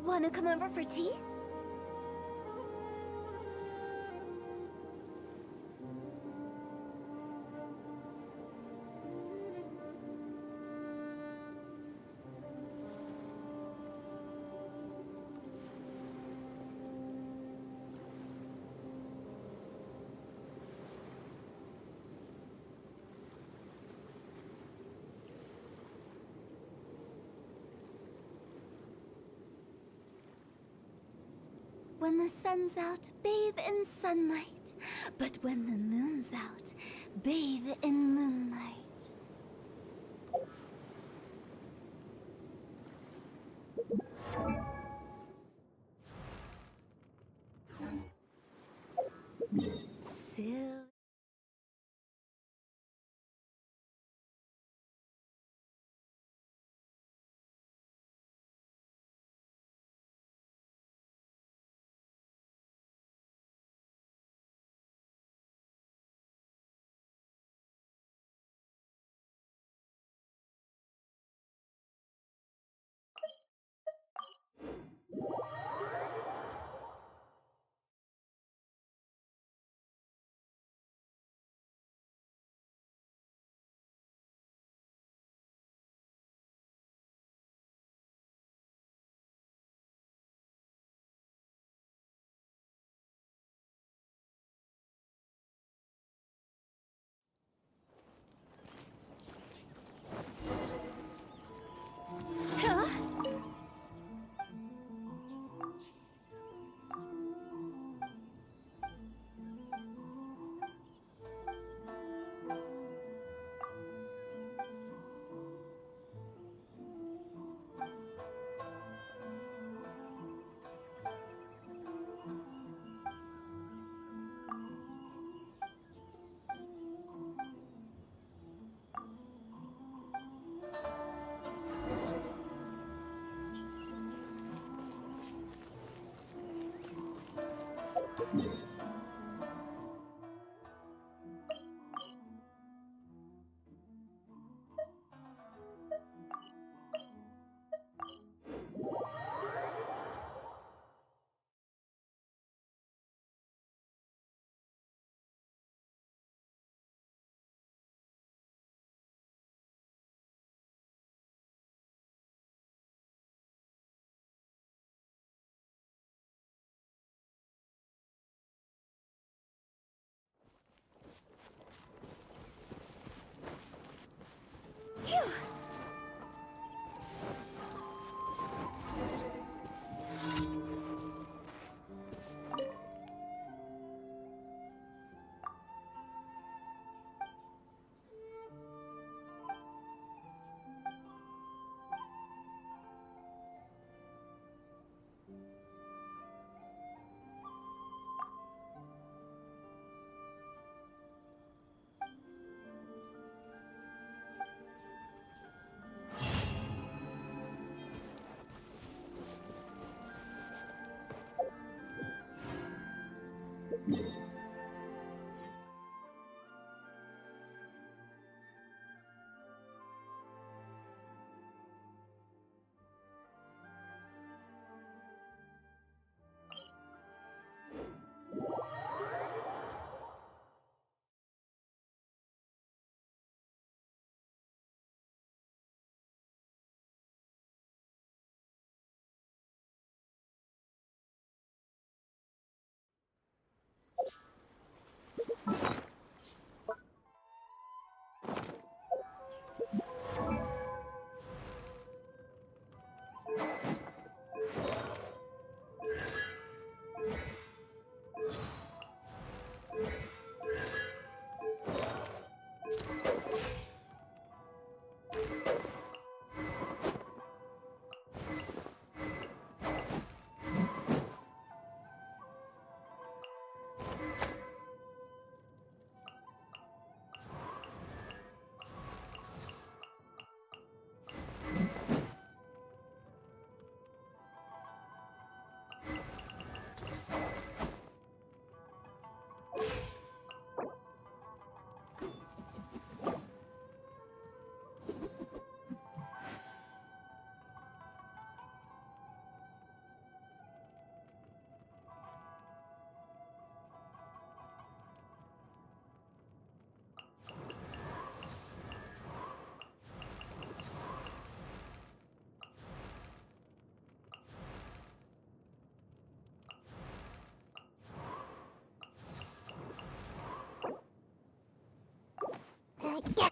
Wanna come over for tea? When the sun's out, bathe in sunlight. But when the moon's out, bathe in moonlight. Silly. Huh? Phew! Get.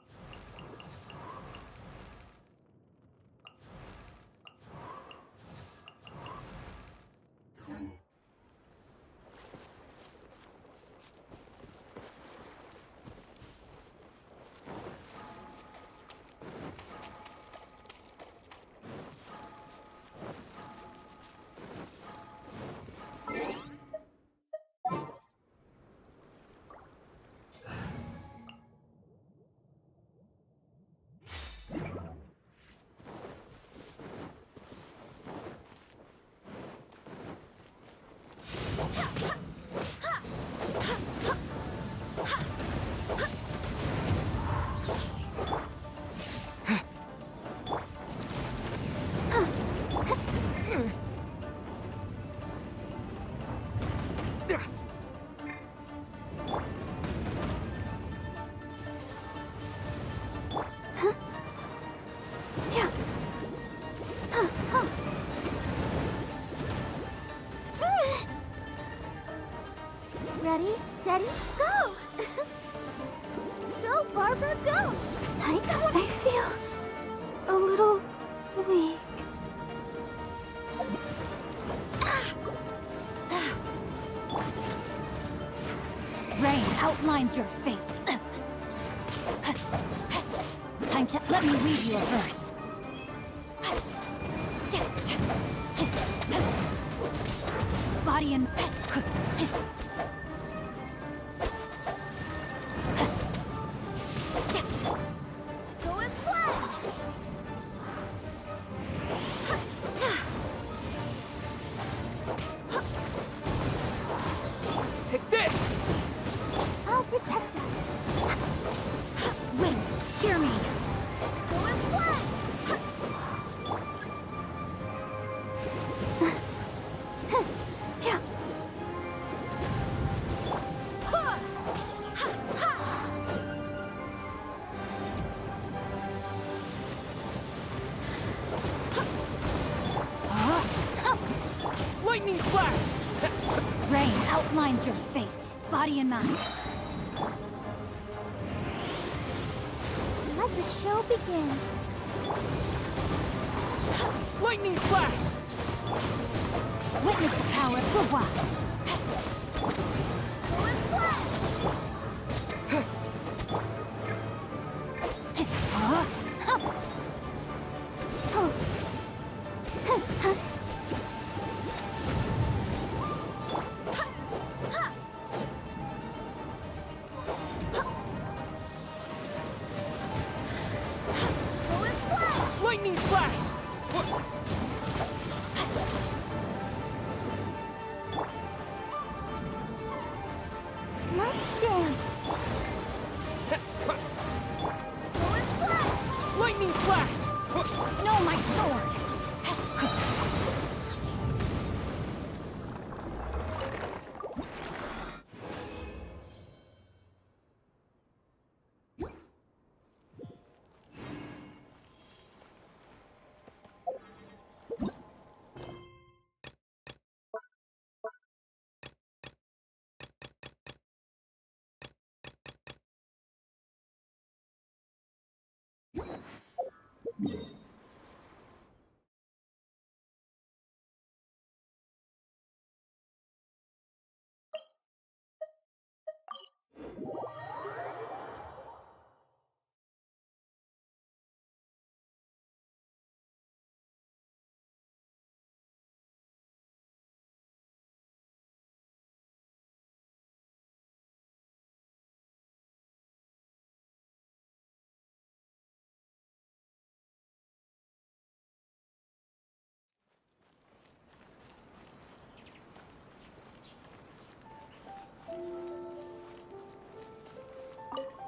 Ready, steady, go! Go, Barbara, go! I feel a little weak. Rain outlines your fate. Time to let me read you a verse. Body and Go as planned! Take this! I'll protect us. wait, hear me. Go as planned! Lightning flash! Rain outlines your fate. Body and mind. Let the show begin. Lightning flash! Witness the power for what? Go as planned! Go as planned! Lightning flash! Let's dance. Go as planned! Lightning flash! No, my sword!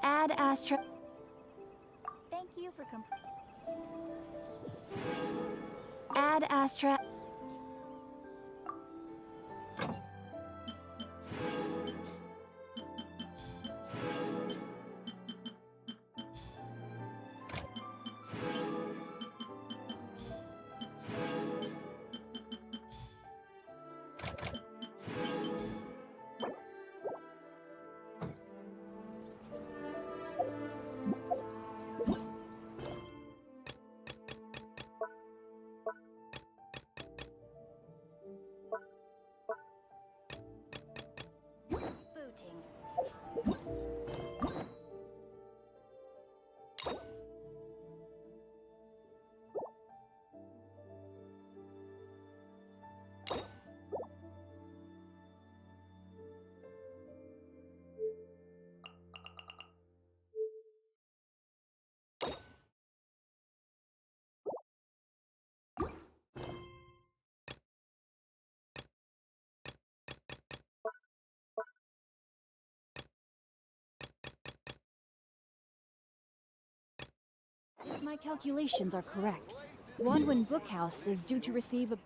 Add Astra. Thank you for Add Astra. If my calculations are correct, Wandwin Bookhouse is due to receive a...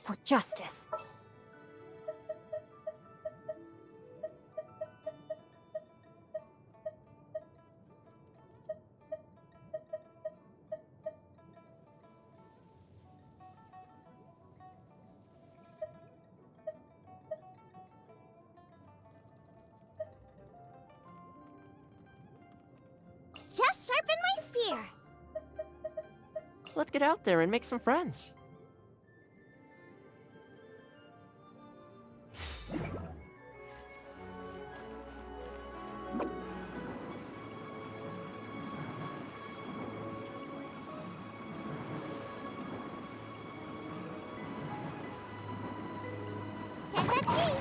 For justice. Just sharpen my spear. Let's get out there and make some friends. Can't touch me.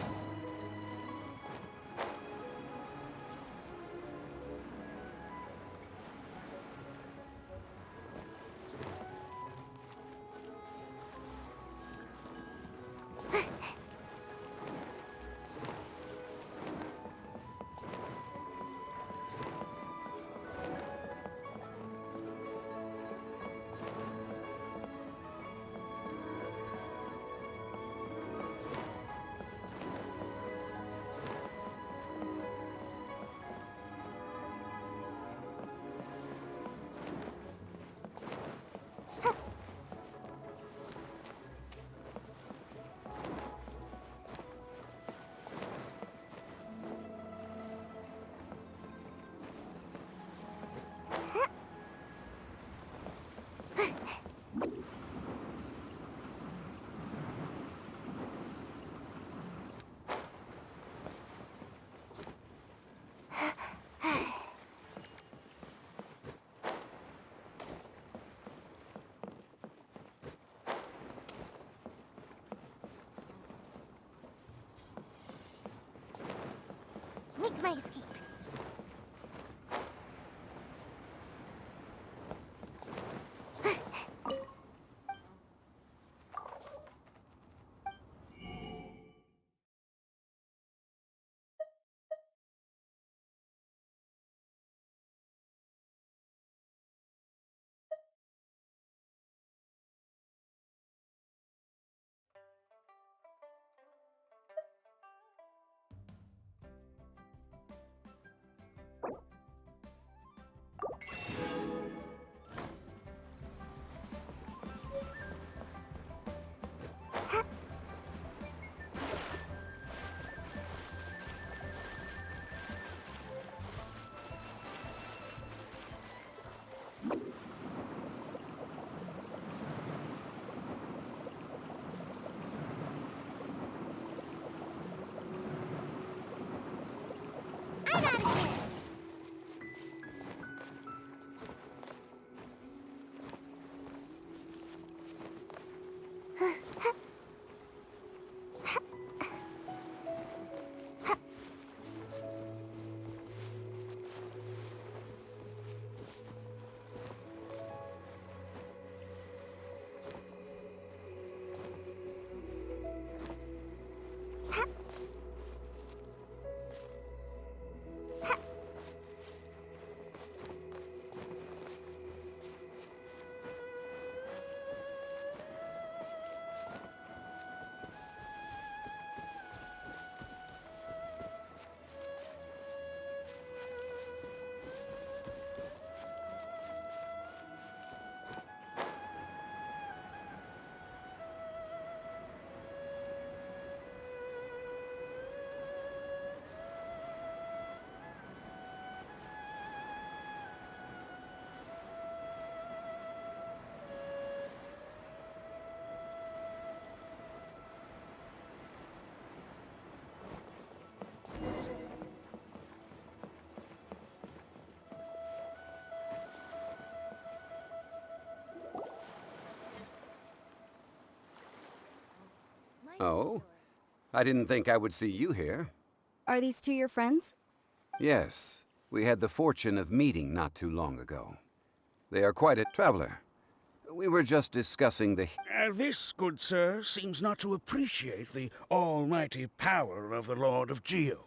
Make my escape. Oh? I didn't think I would see you here. Are these two your friends? Yes, we had the fortune of meeting not too long ago. They are quite a traveler. We were just discussing the... This, good sir, seems not to appreciate the almighty power of the Lord of Geo.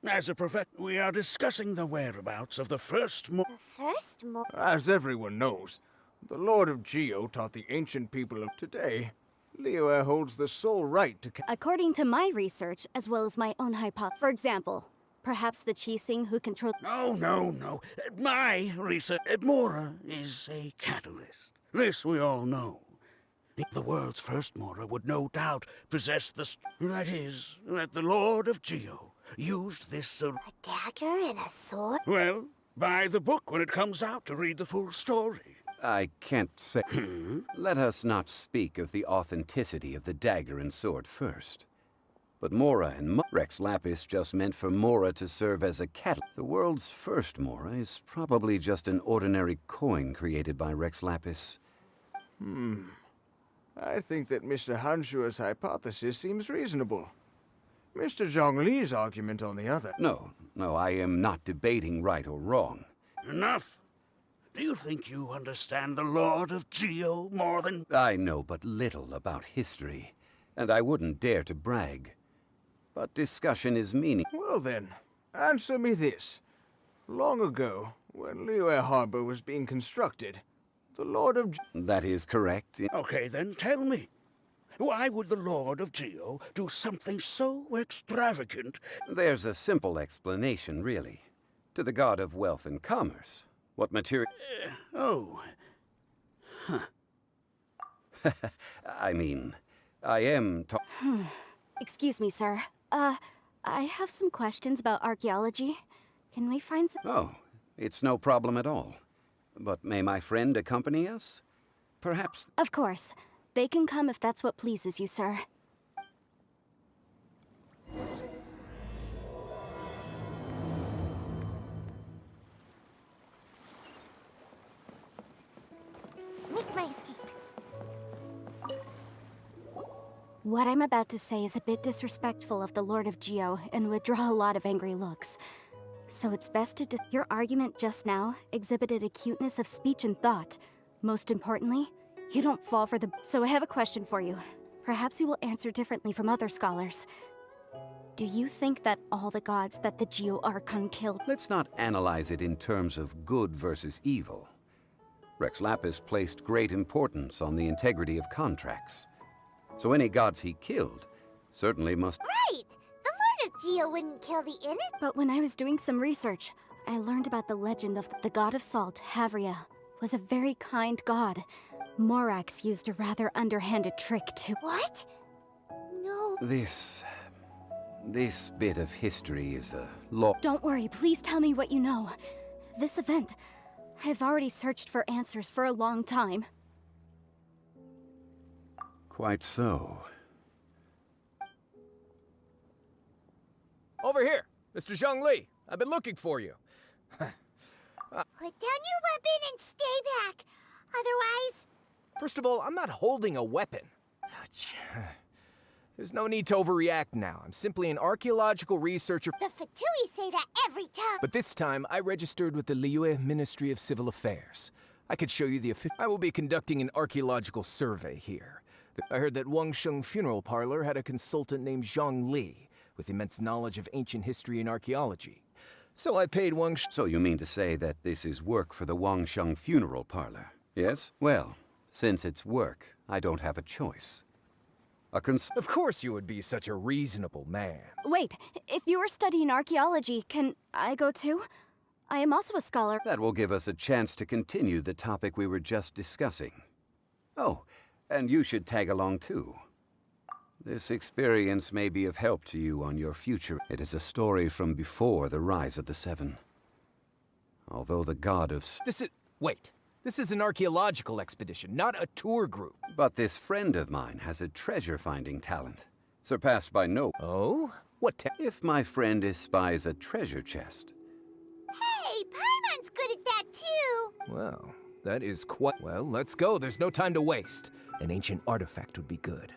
As a prophet, we are discussing the whereabouts of the first As everyone knows, the Lord of Geo taught the ancient people of today. Liyue holds the sole right to... According to my research, as well as my own hypothesis. For example, perhaps the Qixing who control... No. My research... Mora is a catalyst. This we all know. The world's first Mora would no doubt possess the... That is, that the Lord of Geo used this... A dagger and a sword? Well, buy the book when it comes out to read the full story. I can't say... Let us not speak of the authenticity of the dagger and sword first. But Mora and Rex Lapis just meant for Mora to serve as a catalyst. The world's first Mora is probably just an ordinary coin created by Rex Lapis. I think that Mr. Hanshua's hypothesis seems reasonable. Mr. Zhongli's argument, on the other... No, I am not debating right or wrong. Enough! Do you think you understand the Lord of Geo more than... I know but little about history, and I wouldn't dare to brag. But discussion is meaning... Well then, answer me this. Long ago, when Liyue Harbor was being constructed, the Lord of... That is correct. Okay, then tell me. Why would the Lord of Geo do something so extravagant? There's a simple explanation, really. To the god of wealth and commerce. What material... I mean, I am... Excuse me, sir. I have some questions about archaeology. Can we find some... Oh, it's no problem at all. But may my friend accompany us? Perhaps... Of course. They can come if that's what pleases you, sir. Make my escape. What I'm about to say is a bit disrespectful of the Lord of Geo and would draw a lot of angry looks. So it's best to... Your argument just now exhibited acuteness of speech and thought. Most importantly, you don't fall for the... So I have a question for you. Perhaps you will answer differently from other scholars. Do you think that all the gods that the Geo Archon killed... Let's not analyze it in terms of good versus evil. Rex Lapis placed great importance on the integrity of contracts. So any gods he killed certainly must... Right! The Lord of Geo wouldn't kill the innocent. But when I was doing some research, I learned about the legend of the god of salt, Havria, was a very kind god. Morax used a rather underhanded trick to... What? No. This bit of history is a law... Don't worry, please tell me what you know. This event, I've already searched for answers for a long time. Quite so. Over here, Mr. Zhongli. I've been looking for you. Put down your weapon and stay back. Otherwise... First of all, I'm not holding a weapon. There's no need to overreact now. I'm simply an archaeological researcher. The Fatui say that every time. But this time, I registered with the Liyue Ministry of Civil Affairs. I could show you the official... I will be conducting an archaeological survey here. I heard that Wangsheng Funeral Parlor had a consultant named Zhang Li, with immense knowledge of ancient history and archaeology. So I paid So you mean to say that this is work for the Wangsheng Funeral Parlor, yes? Well, since it's work, I don't have a choice. Of course you would be such a reasonable man. Wait, if you were studying archaeology, can I go too? I am also a scholar. That will give us a chance to continue the topic we were just discussing. Oh, and you should tag along too. This experience may be of help to you on your future. It is a story from before the rise of the Seven. Although the god of... Wait. This is an archaeological expedition, not a tour group. But this friend of mine has a treasure-finding talent, surpassed by no... Oh? What If my friend espies a treasure chest... Hey, Paimon's good at that too. Well, that is quite... Well, let's go. There's no time to waste. An ancient artifact would be good.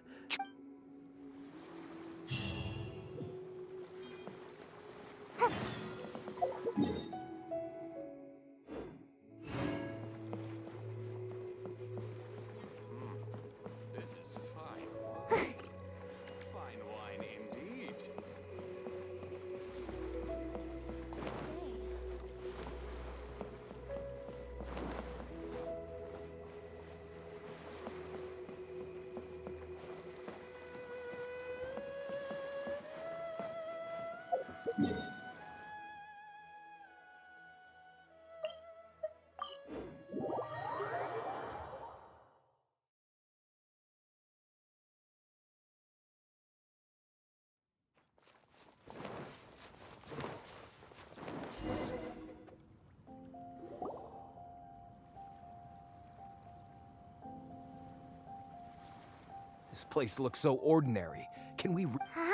This place looks so ordinary. Can we... Huh?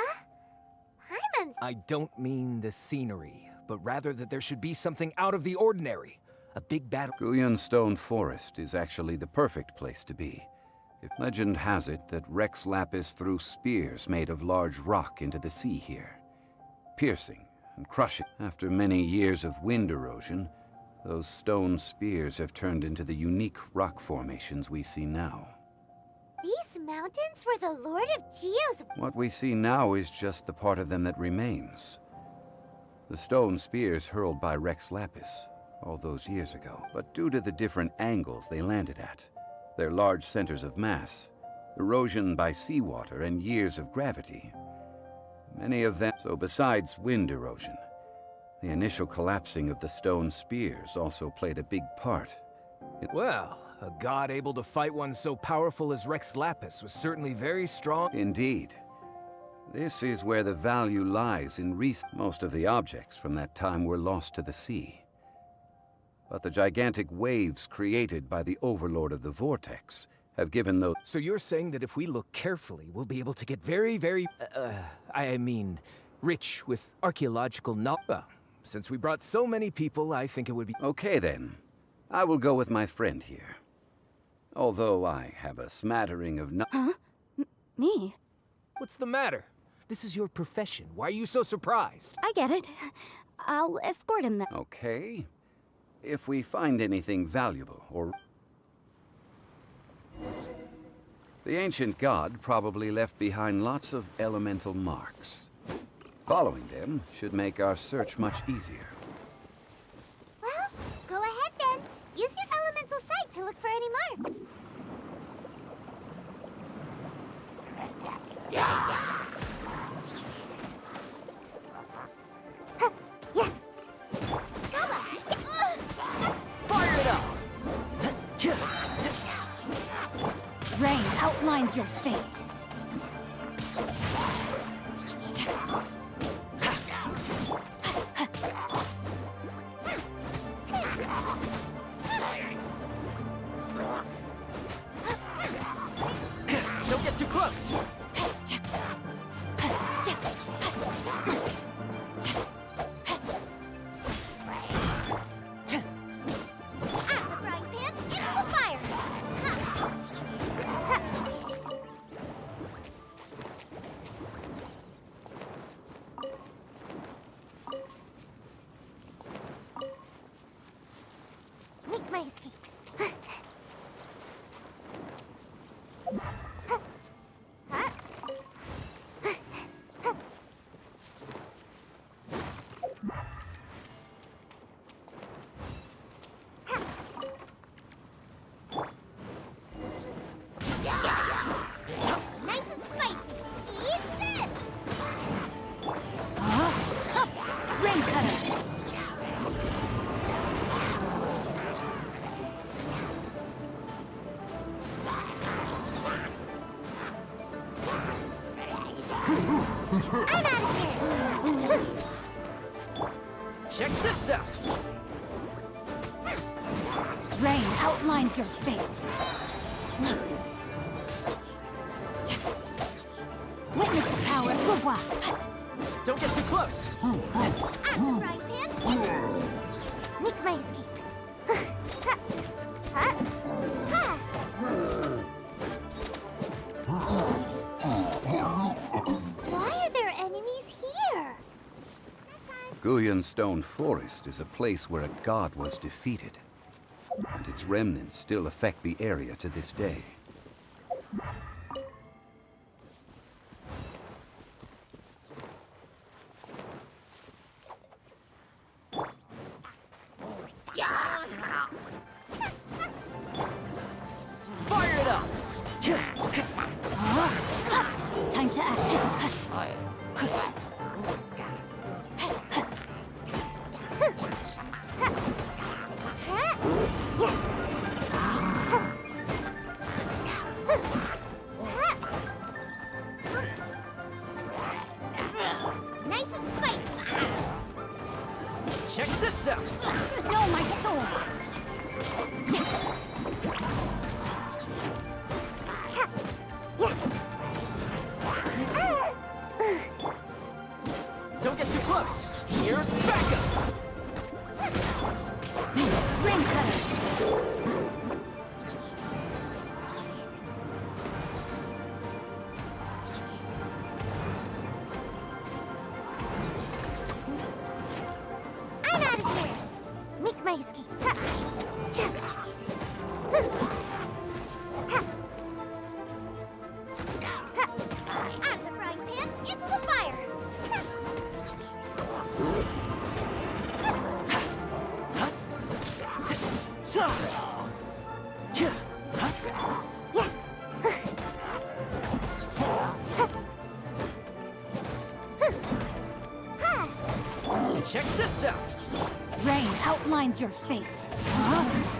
I don't mean the scenery, but rather that there should be something out of the ordinary. A big battle... Guyan Stone Forest is actually the perfect place to be. If legend has it that Rex Lapis threw spears made of large rock into the sea here, piercing and crushing. After many years of wind erosion, those stone spears have turned into the unique rock formations we see now. These mountains were the Lord of Geo's... What we see now is just the part of them that remains. The stone spears hurled by Rex Lapis all those years ago, but due to the different angles they landed at, their large centers of mass, erosion by seawater, and years of gravity, many of them... So besides wind erosion, the initial collapsing of the stone spears also played a big part. Well, a god able to fight one so powerful as Rex Lapis was certainly very strong. Indeed. This is where the value lies in most of the objects from that time were lost to the sea. But the gigantic waves created by the Overlord of the Vortex have given those... So you're saying that if we look carefully, we'll be able to get very, rich with archaeological knowledge. Well, since we brought so many people, I think it would be... Okay then. I will go with my friend here. Although I have a smattering of Huh? Me? What's the matter? This is your profession. Why are you so surprised? I get it. I'll escort him then. Okay. If we find anything valuable or... The ancient god probably left behind lots of elemental marks. Following them should make our search much easier. Well, go ahead then. Use your elemental sight to look for any marks. Fire it up! Rain outlines your fate. Don't get too close! Out the frying pan, into the fire! Make my escape. Nice and spicy. Eat this! Rain cutter. I'm out of here! Check this out! Rain outlines your fate. Witness the power of Gugwa. Don't get too close! Out the frying pan! Make my escape. Why are there enemies here? Guyan Stone Forest is a place where a god was defeated, and its remnants still affect the area to this day. Fire it up! Time to act. Check this out! No, my sword! Don't get too close! Here's backup! Ring cutter! I'm out of here. Make my escape. Ha. Cha. Ha. Ha. Out of the frying pan, into the fire. Ha. Yeah. Check this out! Rain outlines your fate.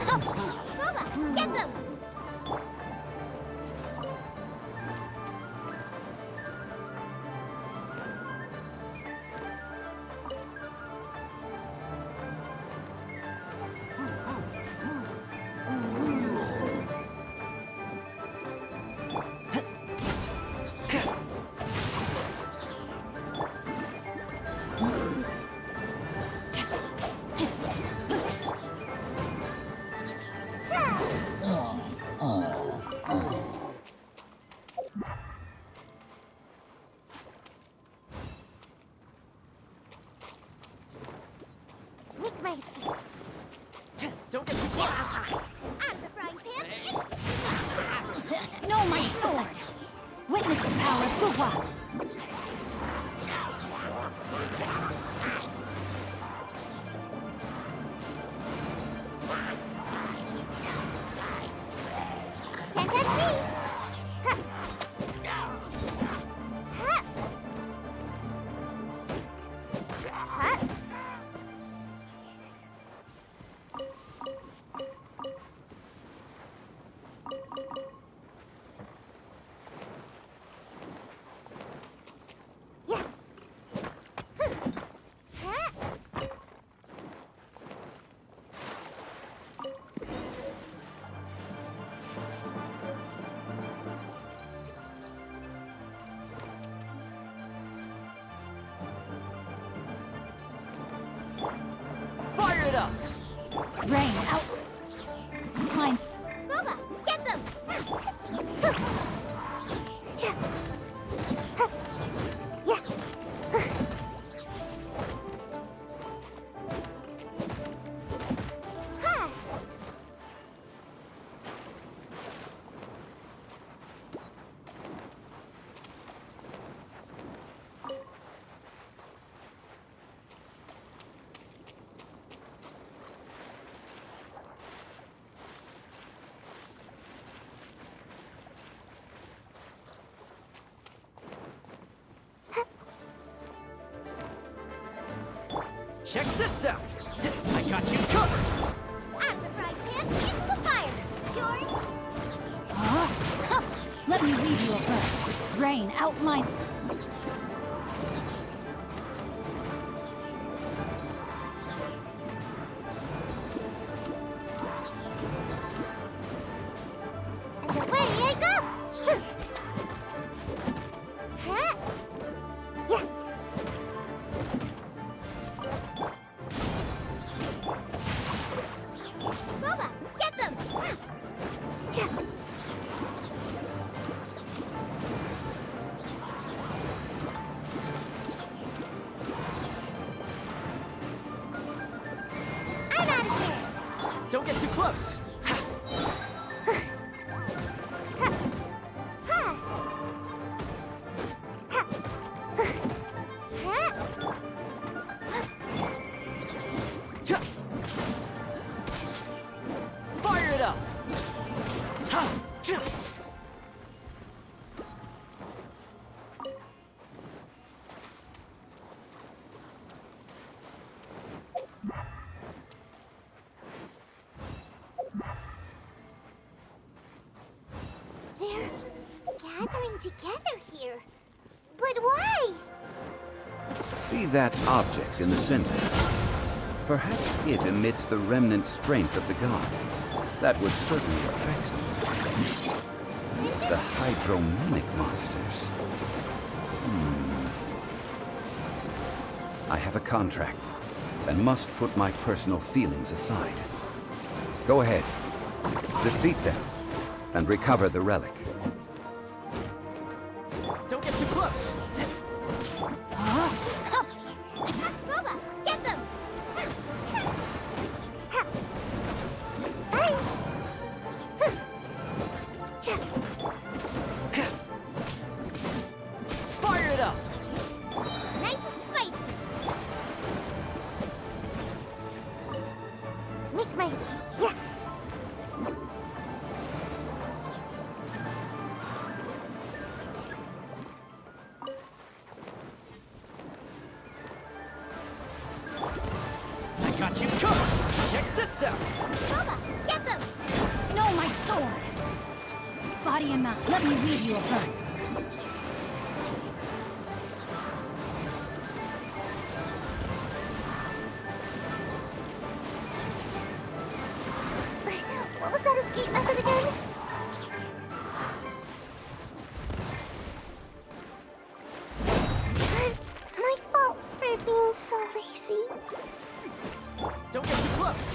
Booba, get them! Make my escape. Don't get too close! Out of the frying pan, into No, my sword! Witness the power of Fuwa! Can't touch me! Ha. Ha. Ha. Yeah. Ha. Fire it up! Rain out... Mine... Booba, get them! Cha. Ha. Yeah. Ha. Check this out! I got you covered! Out of the frying pan, into the fire. You're... Huh? Let me lead you a verse. Rain outline... And away I go! Ha. Yeah. Booba, get them! Cha. I'm out of here! Don't get too close! Ha. Ha. Ha. Fire it up! Ha! They're gathering together here. But why? See that object in the center? Perhaps it emits the remnant strength of the god. That would certainly affect them. The hydromimic monsters. I have a contract, and must put my personal feelings aside. Go ahead. Defeat them, and recover the relic. Don't get too close! Boba, get them! Fire it up! Nice and spicy. Make my... Yeah. I got you covered! Check this out! Boba, get them! No, my sword! Body and mouth, let me lead you a burn. What was that escape method again? My fault for being so lazy. Don't get too close!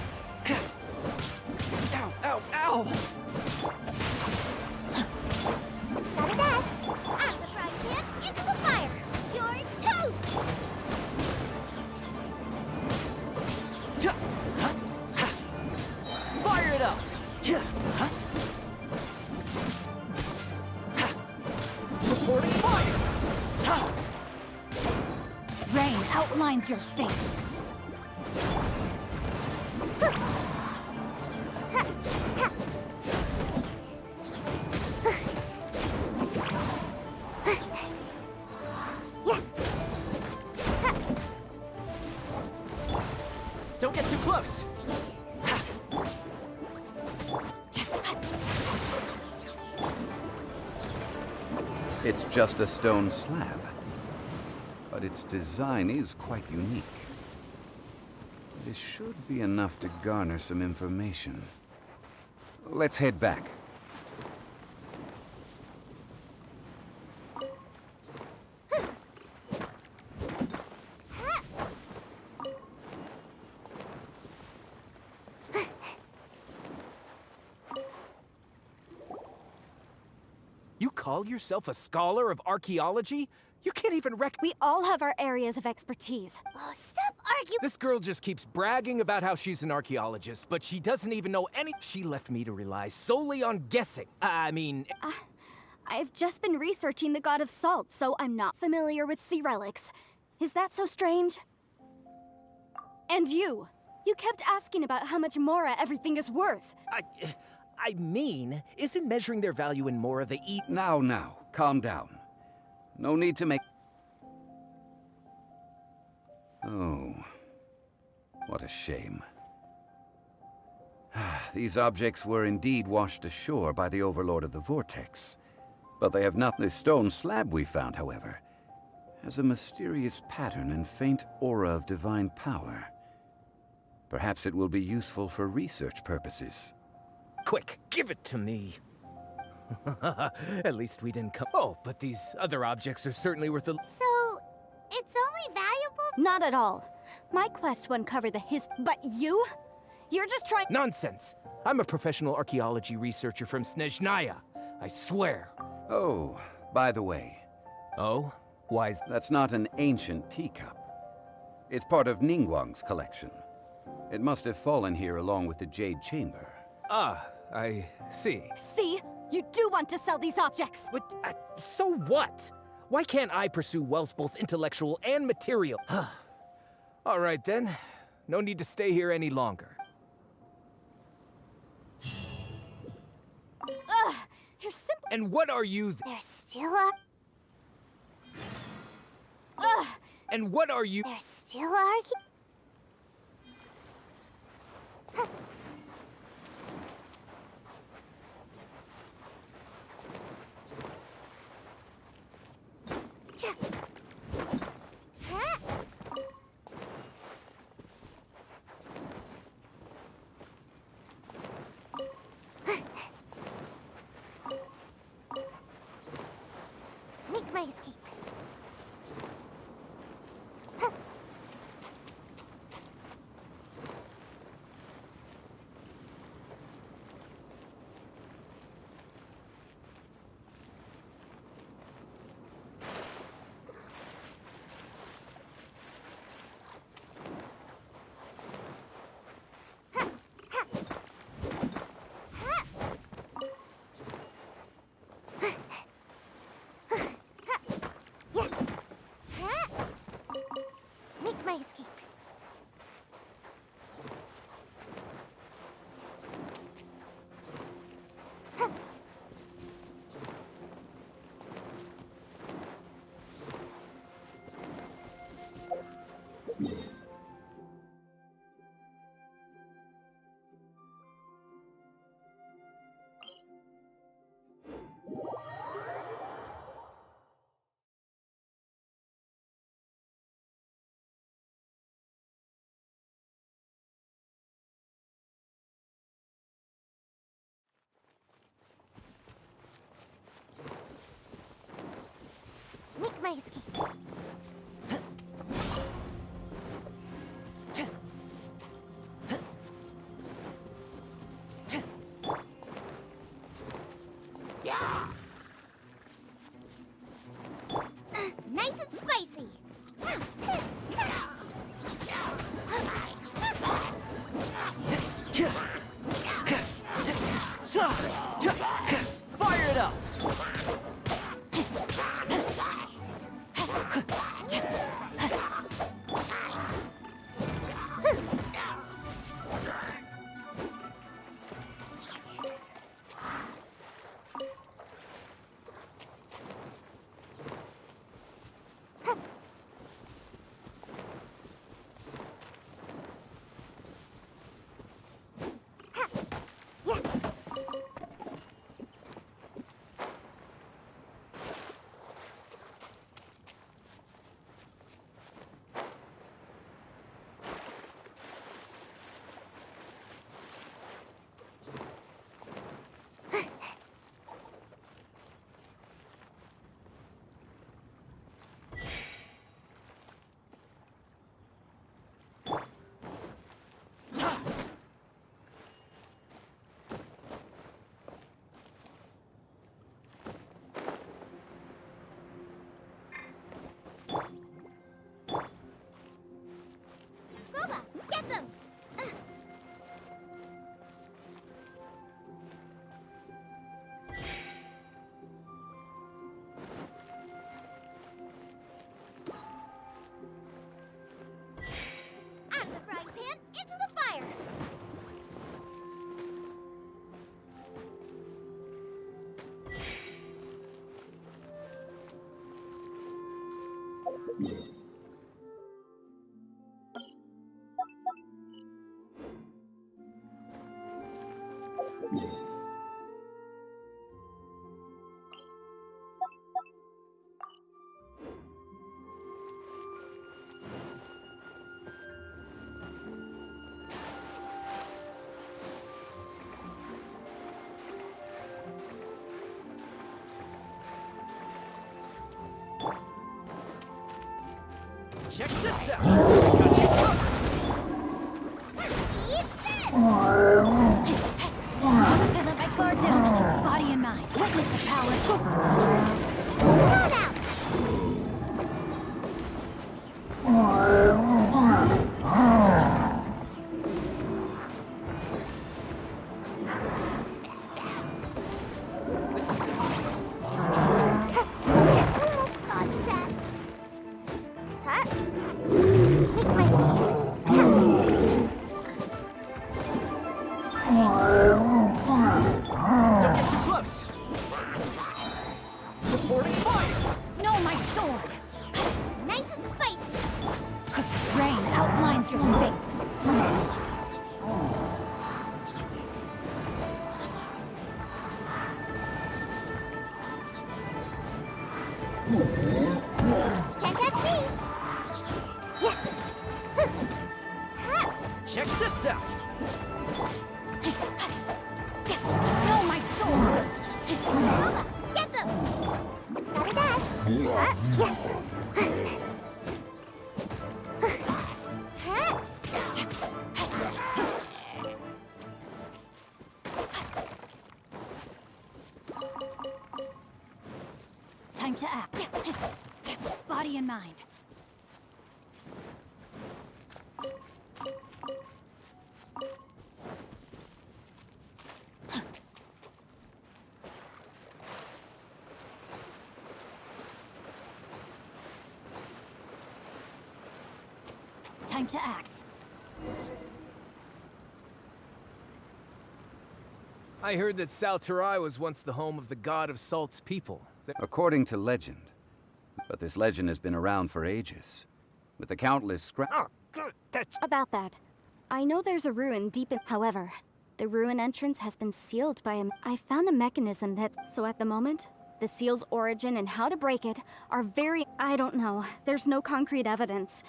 Ow, ow, ow! Gotta dash. Out of the frying pan, into the fire. You're toast! Cha! Huh? Ha! Fire it up! Cha! Huh? Ha! Supporting fire! Ha! Rain outlines your fate. Don't get too close! Ha! It's just a stone slab, but its design is quite unique. This should be enough to garner some information. Let's head back. You call yourself a scholar of archaeology? You can't even We all have our areas of expertise. Oh, stop arguing. This girl just keeps bragging about how she's an archaeologist, but she doesn't even know any. She left me to rely solely on guessing. I mean, I've just been researching the god of salt, so I'm not familiar with sea relics. Is that so strange? And you kept asking about how much Mora everything is worth. I mean, isn't measuring their value in Mora the eat? Now, calm down. No need to make... Oh, what a shame. These objects were indeed washed ashore by the Overlord of the Vortex. But they have not... The stone slab we found, however, has a mysterious pattern and faint aura of divine power. Perhaps it will be useful for research purposes. Quick, give it to me. At least we didn't come. Oh, but these other objects are certainly worth a. So, it's only valuable? Not at all. My quest won't cover the But you? You're just trying- Nonsense! I'm a professional archaeology researcher from Snezhnaya. I swear. Oh, by the way, Oh? Why is... that's not an ancient teacup. It's part of Ningguang's collection. It must have fallen here along with the Jade Chamber. Ah, I see. See? You do want to sell these objects! But, so what? Why can't I pursue wealth both intellectual and material? All right then. No need to stay here any longer. Ugh! You're simple- And what are you... There's still a... Ugh! And what are you... There's still arguing. my escape. Make my escape. Make my escape. Nice and spicy. Fire it up! Boba, get them! Out of the frying pan, into the fire! Check this out! I got you covered! Like Barduna, body and mind. Witness the power. Not out! Almost dodged that. Huh? Make my Don't get too close! Reporting fire! No, my sword. nice and spicy. Rain outlines your fate. Can't catch me. Check this out! No, my sword. Boba, get them! Gotta dash. Time to act. Body and mind. Time to act. I heard that Salterai was once the home of the god of Salt's people. According to legend. But this legend has been around for ages. With the countless Oh, good. That's... About that, I know there's a ruin deep in. However, the ruin entrance has been sealed by a. I found a mechanism that. So at the moment, the seal's origin and how to break it are very. I don't know. There's no concrete evidence.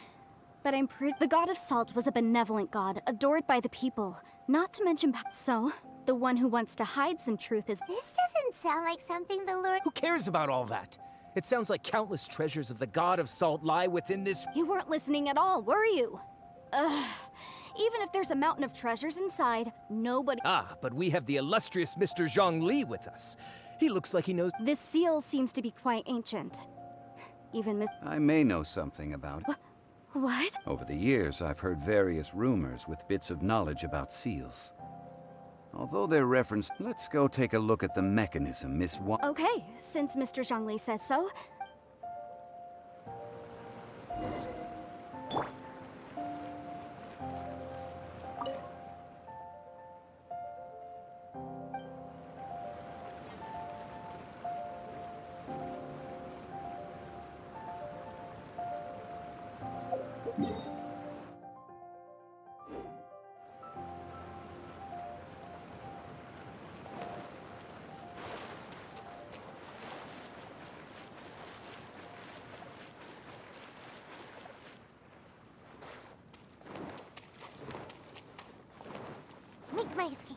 But I'm pretty. The god of Salt was a benevolent god, adored by the people. Not to mention. So, the one who wants to hide some truth is. This doesn't sound like something the Lord... Who cares about all that? It sounds like countless treasures of the god of Salt lie within this... You weren't listening at all, were you? Ugh. Even if there's a mountain of treasures inside, nobody. Ah, but we have the illustrious Mr. Zhang Li with us. He looks like he knows... This seal seems to be quite ancient. Even Miss. I may know something about it. What? Over the years, I've heard various rumors with bits of knowledge about seals. Although they're referenced, let's go take a look at the mechanism, Miss Wa- Okay, since Mr. Zhongli says so. Make my escape.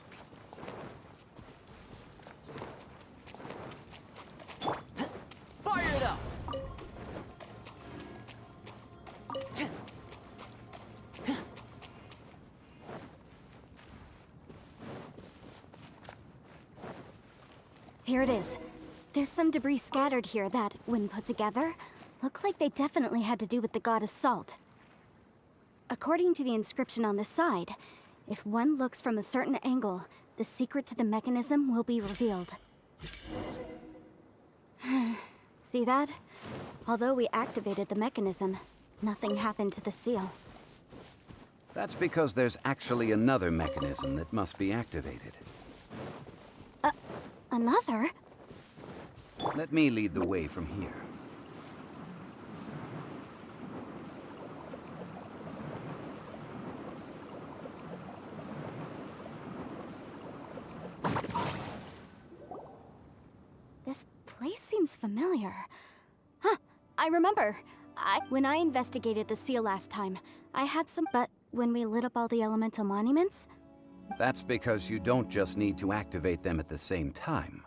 Fire it up! Here it is. There's some debris scattered here that, when put together, look like they definitely had to do with the god of Salt. According to the inscription on the side, if one looks from a certain angle, the secret to the mechanism will be revealed. See that? Although we activated the mechanism, nothing happened to the seal. That's because there's actually another mechanism that must be activated. Another? Let me lead the way from here. This place seems familiar. Huh, I remember. When I investigated the seal last time, I had some. But when we lit up all the elemental monuments? That's because you don't just need to activate them at the same time.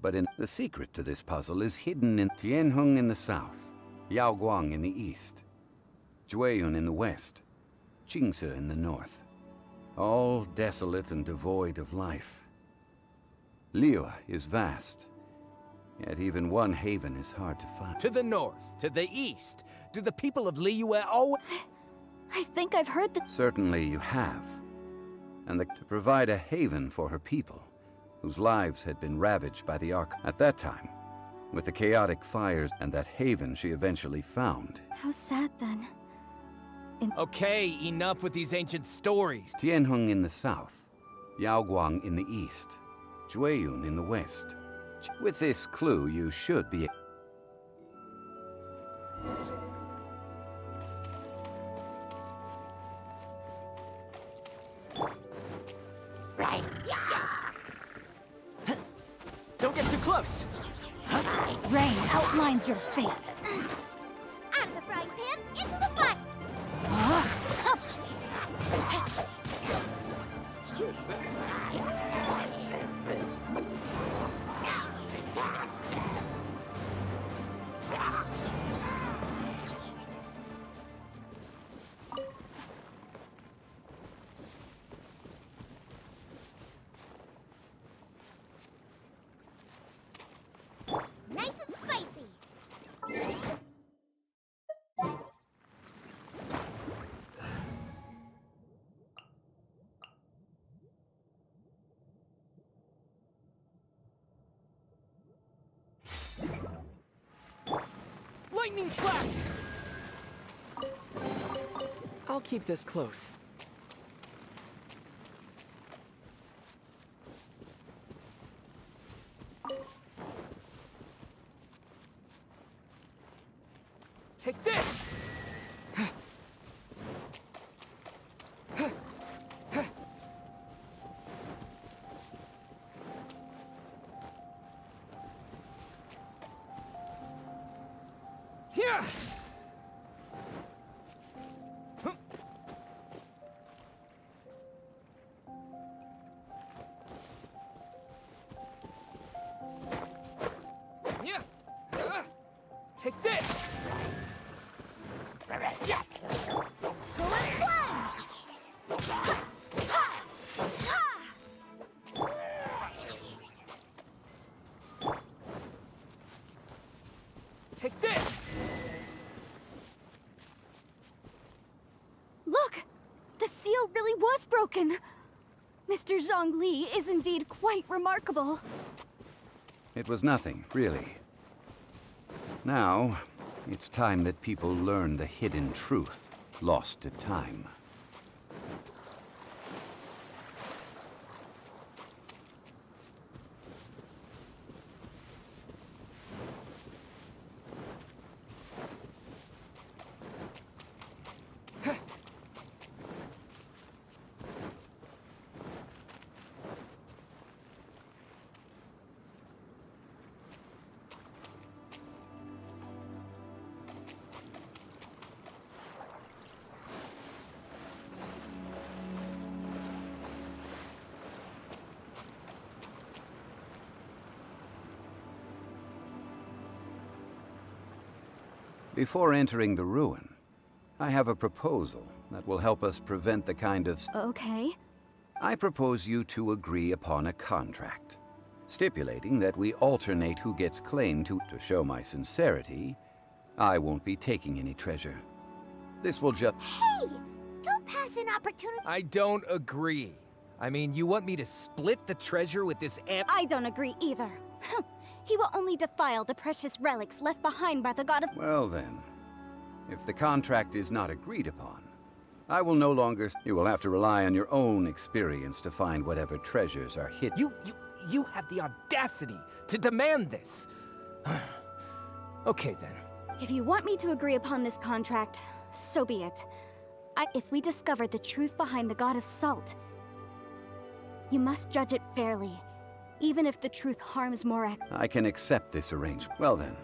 But the secret to this puzzle is hidden in Tianheng in the south, Yaoguang in the east, Jueyun in the west, Qingce in the north. All desolate and devoid of life. Liyue is vast, yet even one haven is hard to find. To the north, to the east. Do the people of Liyue always... I think I've heard the. Certainly you have. And to provide a haven for her people, whose lives had been ravaged by the Ark at that time, with the chaotic fires and that haven she eventually found. How sad then. Okay, enough with these ancient stories. Tianheng in the south, Yaoguang in the east, Jueyun in the west. With this clue, you should be... Right. Don't get too close! Rain outlines your fate. Out of the frying pan, into the fire! Lightning flash! I'll keep this close. Take this! Here! Yeah! Take this! Take this! Look! The seal really was broken! Mr. Zhongli is indeed quite remarkable. It was nothing, really. Now, it's time that people learn the hidden truth lost to time. Before entering the ruin, I have a proposal that will help us prevent the kind of... Okay. I propose you to agree upon a contract, stipulating that we alternate who gets claim to... To show my sincerity, I won't be taking any treasure. This will just... Hey! Don't pass an opportunity. I don't agree. I mean, you want me to split the treasure with this amp? I don't agree either. He will only defile the precious relics left behind by the god of... Well then, if the contract is not agreed upon, I will no longer... You will have to rely on your own experience to find whatever treasures are hidden. You have the audacity to demand this. Okay then. If you want me to agree upon this contract, so be it. If we discover the truth behind the god of salt, you must judge it fairly, even if the truth harms Morak. I can accept this arrangement. Well then.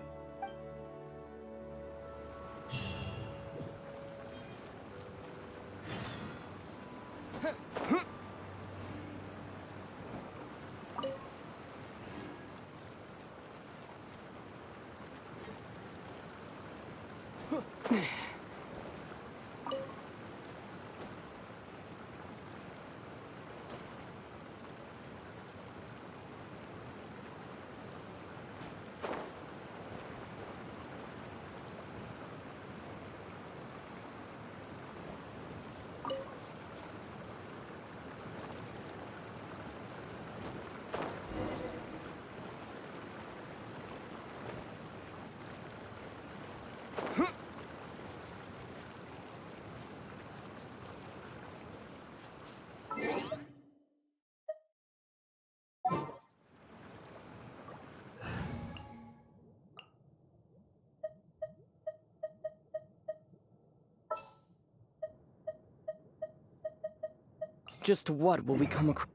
Just what will we come across?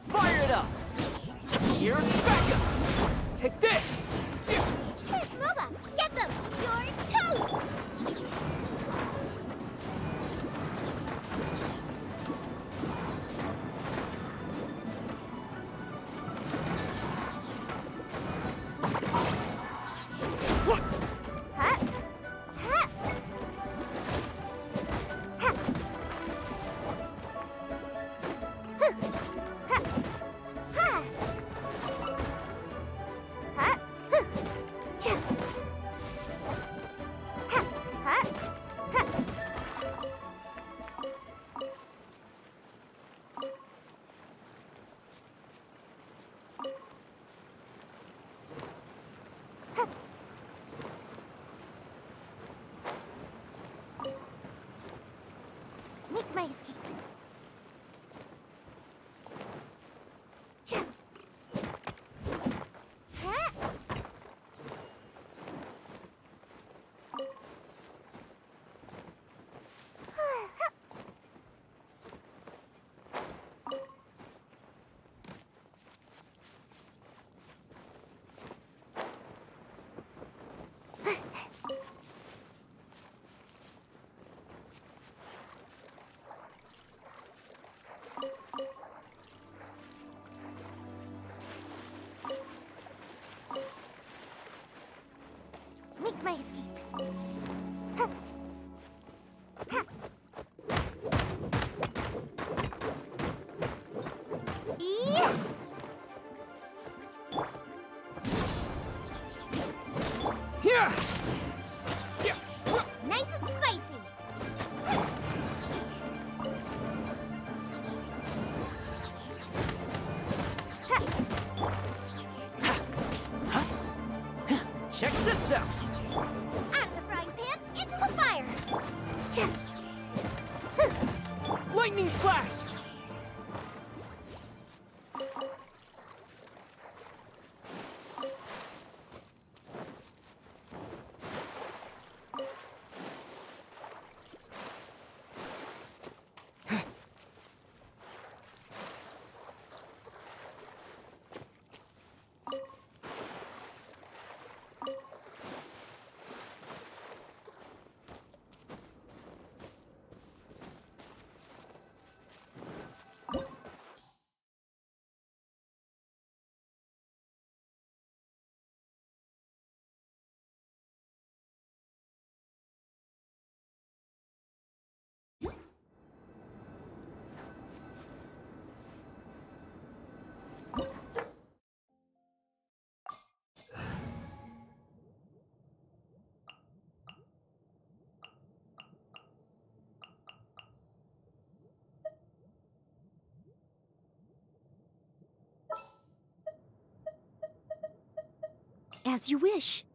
Fire it up! Here's backup! Take this! Moba, get them! You're toast! my escape. Yeah! Yeah! Nice and spicy. Check this out! Out of the frying pan, into the fire. Lightning flash! As you wish.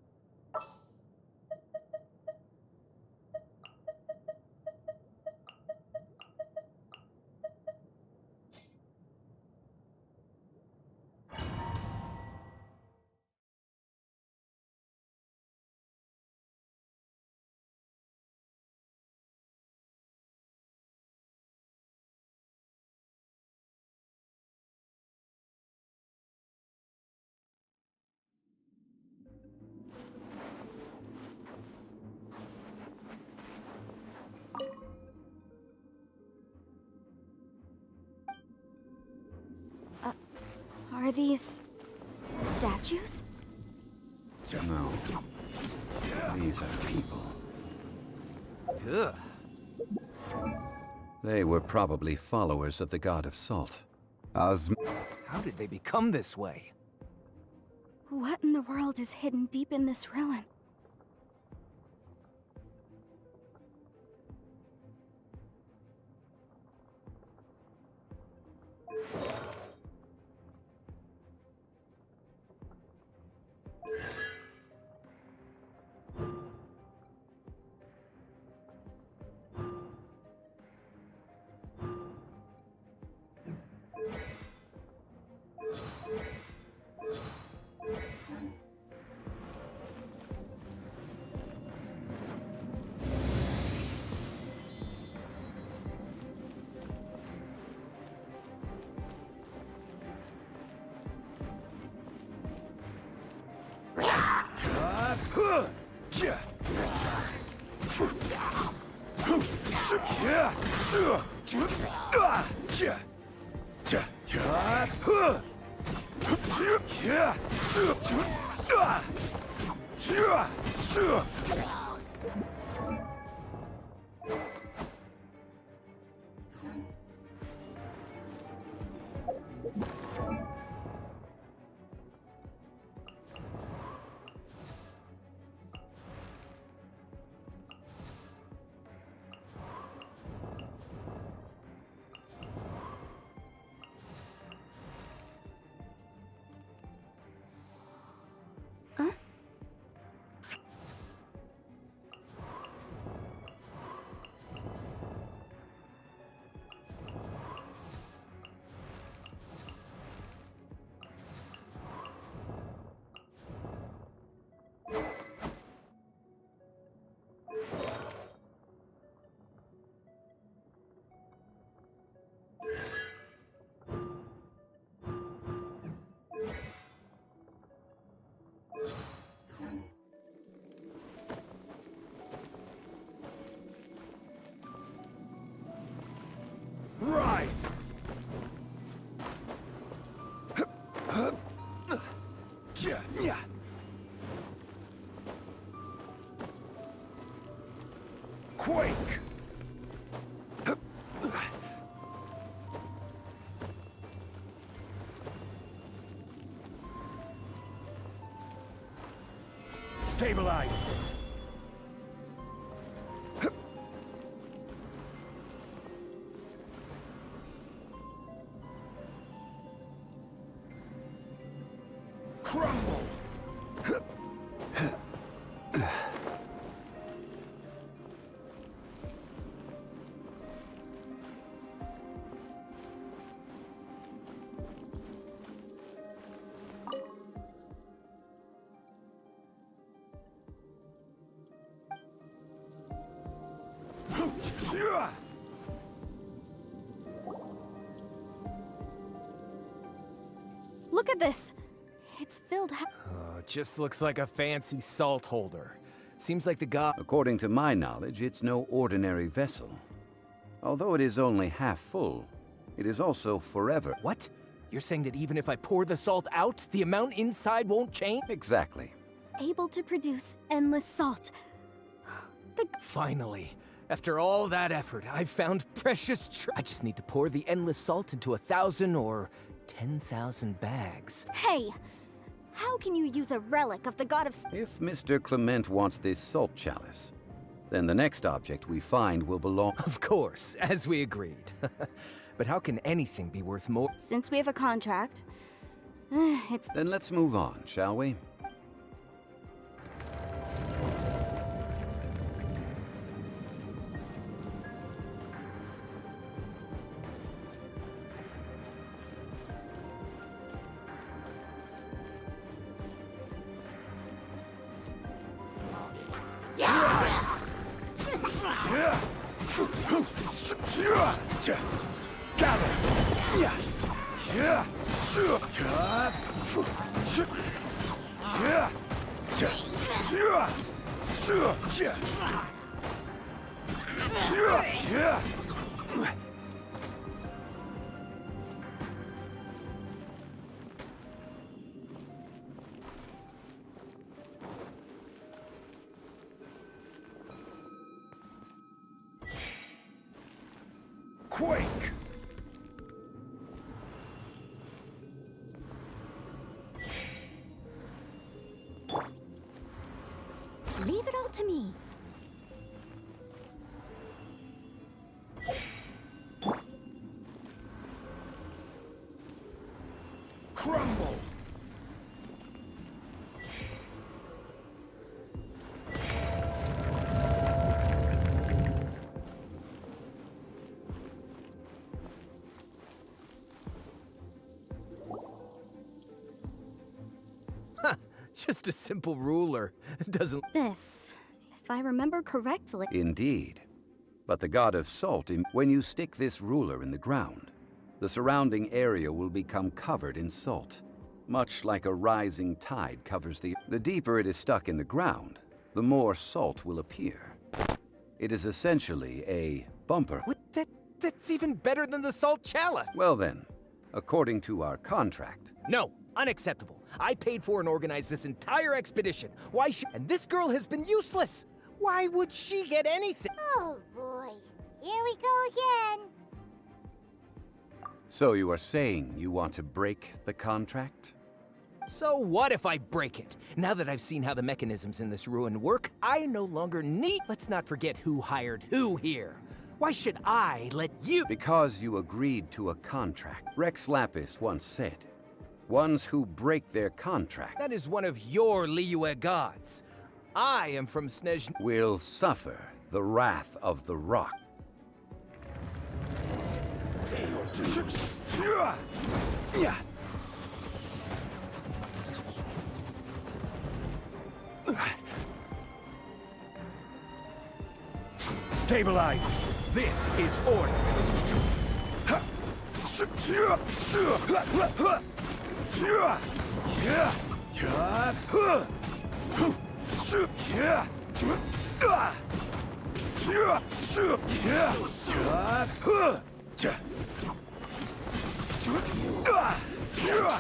Are these statues? No. These are people. Ugh. They were probably followers of the god of salt. How did they become this way? What in the world is hidden deep in this ruin? Stabilize! Crumble! Look at this! It's filled It just looks like a fancy salt holder. Seems like the god. According to my knowledge, it's no ordinary vessel. Although it is only half full, it is also forever. What? You're saying that even if I pour the salt out, the amount inside won't change? Exactly. able to produce endless salt. Finally. After all that effort, I've found precious I just need to pour the endless salt into 1,000 or 10,000 bags. Hey! How can you use a relic of the god of... If Mr. Clement wants this salt chalice, then the next object we find will belong... Of course, as we agreed. But how can anything be worth more? Since we have a contract, it's... Then let's move on, shall we? Quake! Leave it all to me. Crumble! Just a simple ruler. It doesn't... This, if I remember correctly... Indeed. But the god of salt, when you stick this ruler in the ground, the surrounding area will become covered in salt, much like a rising tide covers the... The deeper it is stuck in the ground, the more salt will appear. It is essentially a bumper. What? That's even better than the salt chalice! Well then, according to our contract... No, unacceptable. I paid for and organized this entire expedition. Why should... And this girl has been useless! Why would she get anything? Oh boy, here we go again. So you are saying you want to break the contract? So what if I break it? Now that I've seen how the mechanisms in this ruin work, I no longer need... Let's not forget who hired who here. Why should I let you... Because you agreed to a contract. Rex Lapis once said, ones who break their contract... That is one of your Liyue gods. I am from Snezh... will suffer the wrath of the rock. Stabilize! This is order!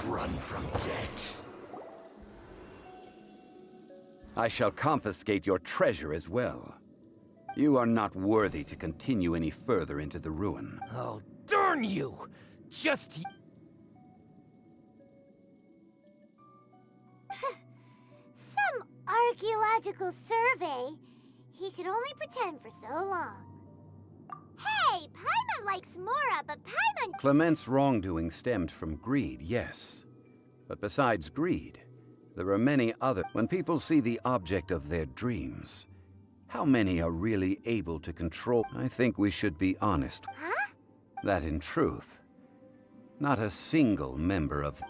Run from death. I shall confiscate your treasure as well. You are not worthy to continue any further into the ruin. Oh, darn you! Just... Some archaeological survey. He could only pretend for so long. Hey, Paimon likes Mora, but Paimon... Clement's wrongdoing stemmed from greed, yes. But besides greed, there are many other... When people see the object of their dreams, how many are really able to control? I think we should be honest. Huh? That in truth, not a single member of...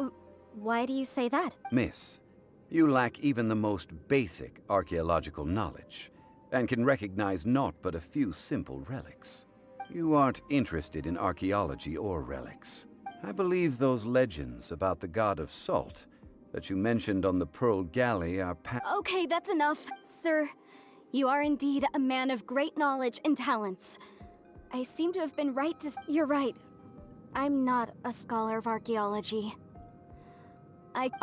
Why do you say that? Miss, you lack even the most basic archaeological knowledge, and can recognize naught but a few simple relics. You aren't interested in archaeology or relics. I believe those legends about the god of salt that you mentioned on the Pearl Galley are Okay, that's enough. Sir, you are indeed a man of great knowledge and talents. I seem to have been right to... You're right. I'm not a scholar of archaeology.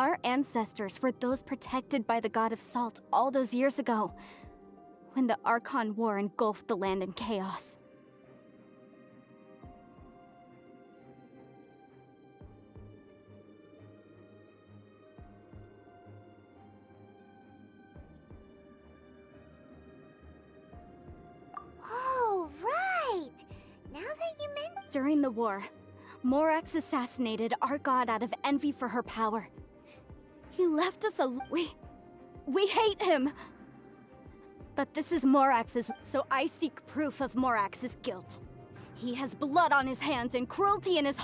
Our ancestors were those protected by the god of salt all those years ago, when the Archon War engulfed the land in chaos. Oh, right! Now that you mention... During the war, Morax assassinated our god out of envy for her power. He left us We hate him! But this is Morax's, so I seek proof of Morax's guilt. He has blood on his hands and cruelty in his...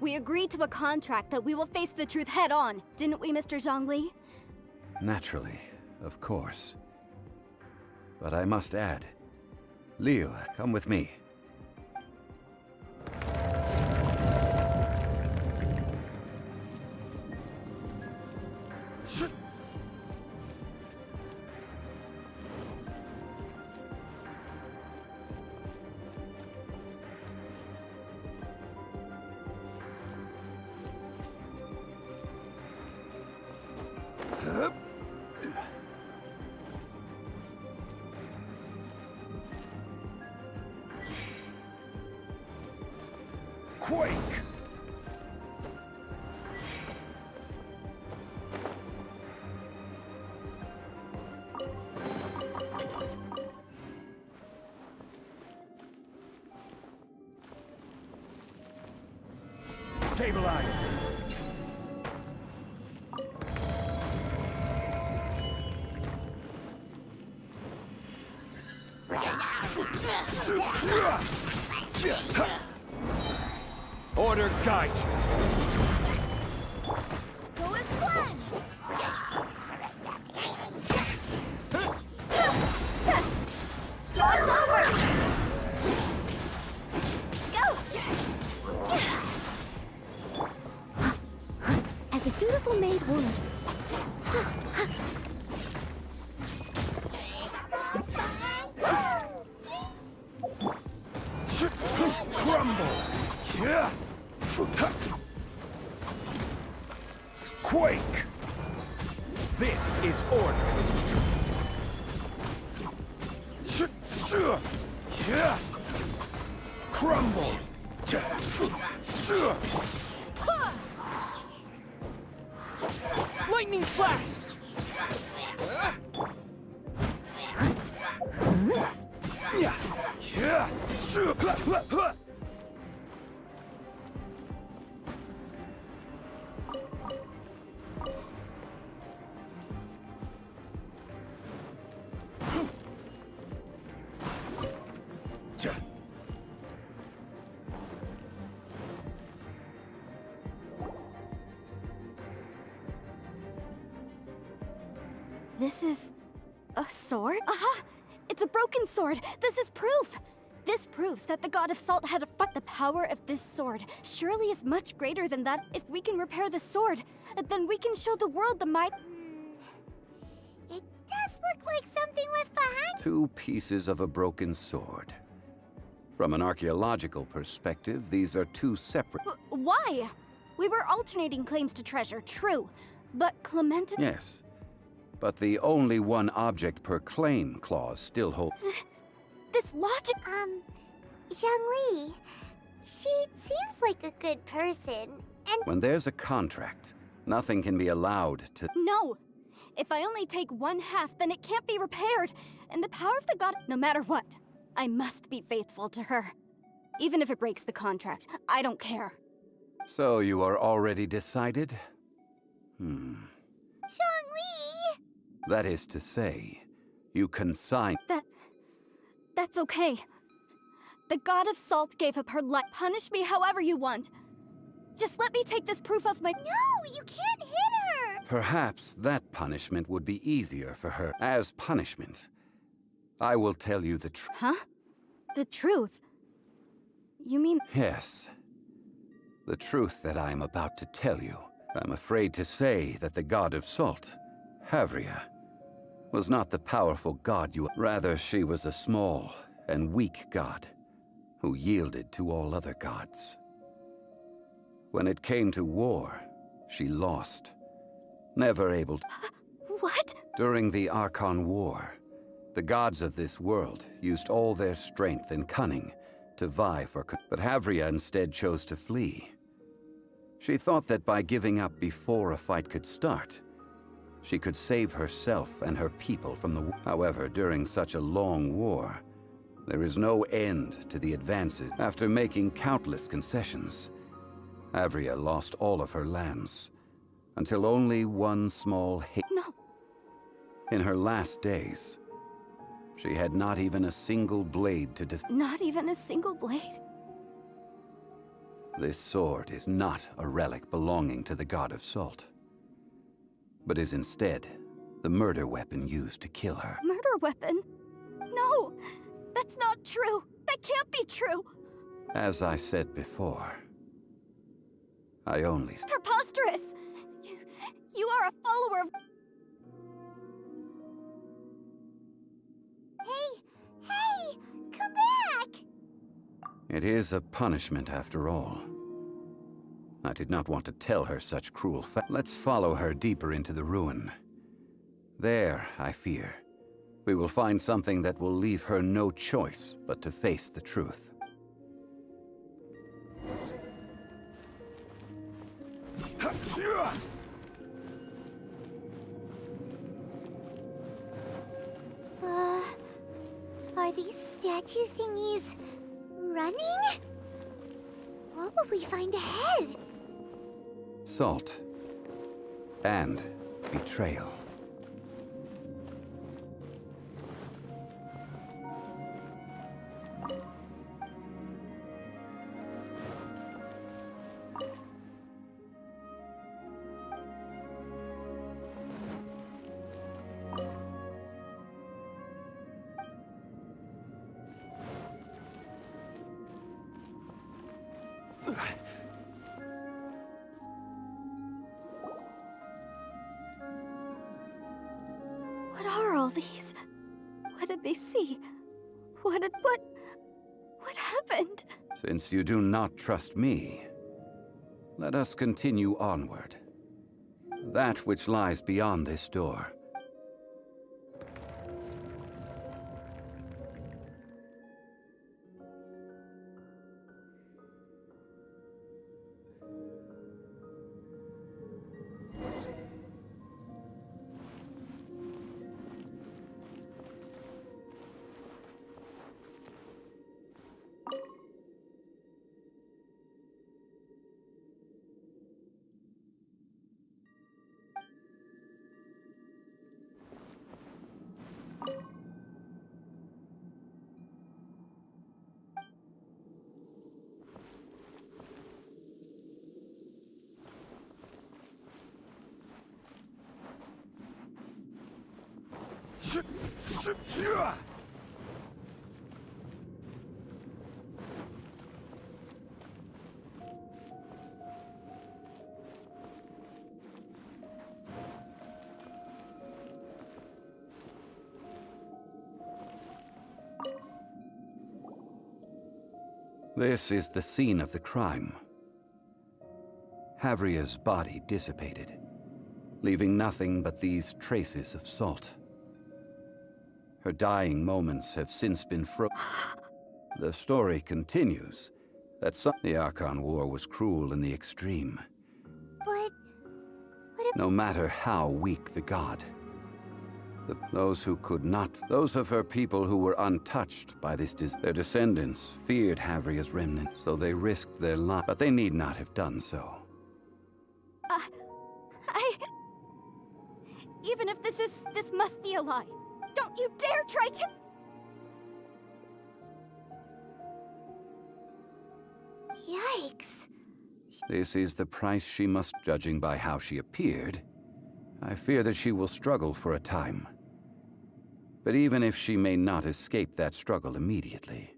We agreed to a contract that we will face the truth head on, didn't we, Mr. Zhongli? Naturally, of course. But I must add, Liu, come with me. Quake! Stabilize! Order guide you. Go as planned! As a dutiful maid would. Crumble! Yeah. Quake! This is order. Yeah. Crumble! Lightning flash! Yeah. This is... a sword? Aha! It's a broken sword! This is proof! This proves that the god of salt had a fight. The power of this sword surely is much greater than that. If we can repair the sword, then we can show the world the might... It does look like something left behind. 2 pieces of a broken sword. From an archaeological perspective, these are 2 separate... Why? We were alternating claims to treasure, true. But Clement... Yes. But the only one object per claim clause still holds. This logic... Zhongli, she seems like a good person, and... When there's a contract, nothing can be allowed to... No! If I only take one half, then it can't be repaired. And the power of the god... No matter what, I must be faithful to her. Even if it breaks the contract, I don't care. So you are already decided? Zhongli! That is to say, you consign... That's okay. The god of salt gave up her life. Punish me however you want. Just let me take this proof of my... No, you can't hit her! Perhaps that punishment would be easier for her. As punishment, I will tell you the truth. Huh? The truth? You mean... Yes. The truth that I am about to tell you. I'm afraid to say that the god of salt, Havria, was not the powerful god you... Rather, she was a small and weak god who yielded to all other gods. When it came to war, she lost, never able to... What? During the Archon War, the gods of this world used all their strength and cunning to vie for... But Havria instead chose to flee. She thought that by giving up before a fight could start, she could save herself and her people from the... However, during such a long war, there is no end to the advances. After making countless concessions, Havria lost all of her lands, until only one small No. In her last days, she had not even a single blade to Not even a single blade? This sword is not a relic belonging to the god of salt, but is instead the murder weapon used to kill her. Murder weapon? No! That's not true! That can't be true! As I said before, I only... Preposterous! You are a follower of... Hey! Come back! It is a punishment after all. I did not want to tell her such cruel facts. Let's follow her deeper into the ruin. There, I fear, we will find something that will leave her no choice but to face the truth. Are these statue thingies running? What will we find ahead? Salt. And betrayal. What are all these? What did they see? What happened? Since you do not trust me, let us continue onward. That which lies beyond this door. This is the scene of the crime. Havria's body dissipated, leaving nothing but these traces of salt. Her dying moments have since been The story continues that the Archon War was cruel in the extreme. But what no matter how weak the god. Those of her people who were untouched by this their descendants feared Havria's remnant, so they risked their lives, but they need not have done so. Even if this must be a lie, don't you dare try to— Yikes. This is the price she must, judging by how she appeared. I fear that she will struggle for a time. But even if she may not escape that struggle immediately,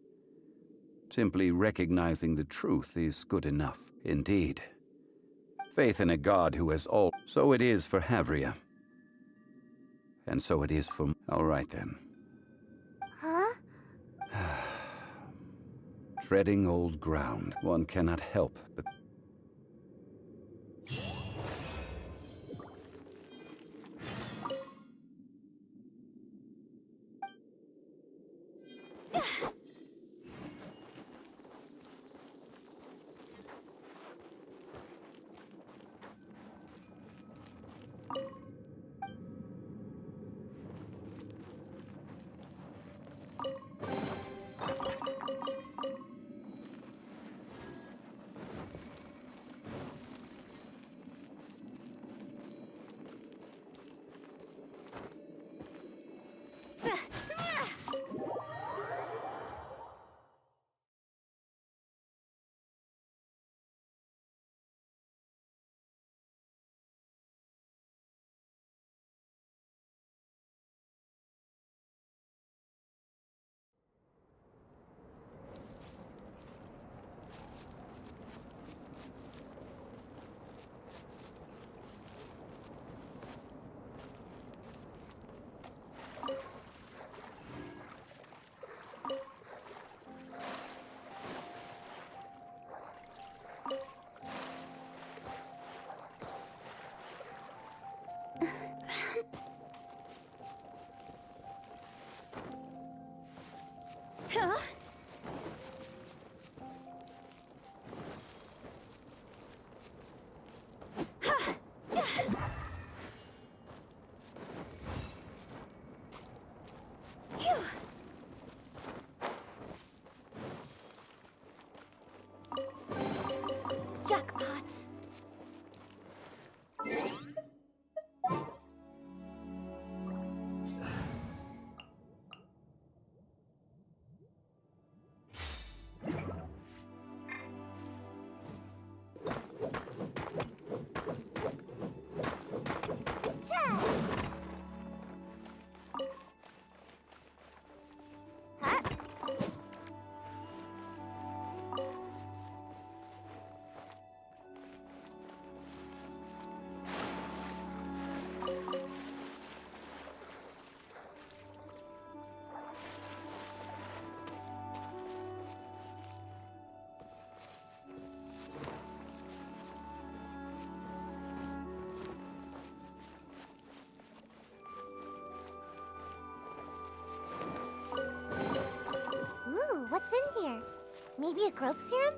simply recognizing the truth is good enough. Indeed. Faith in a god who has all— So it is for Havria. And so it is for— All right then. Huh? Treading old ground, one cannot help but— Huh? Jackpot. Ooh, what's in here? Maybe a growth serum?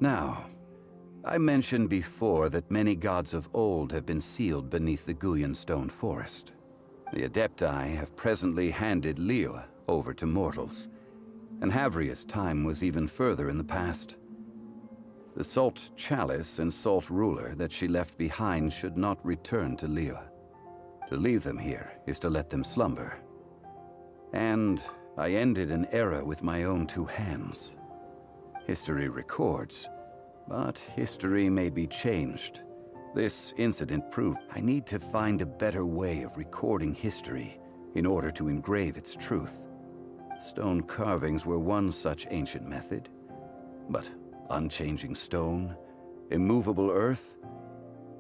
Now, I mentioned before that many gods of old have been sealed beneath the Guyan stone forest. The Adepti have presently handed Liyue over to mortals, and Havria's time was even further in the past. The Salt Chalice and Salt Ruler that she left behind should not return to Liyue. To leave them here is to let them slumber. And I ended an era with my own two hands. History records, but history may be changed. This incident proved I need to find a better way of recording history in order to engrave its truth. Stone carvings were one such ancient method, but unchanging stone, immovable earth,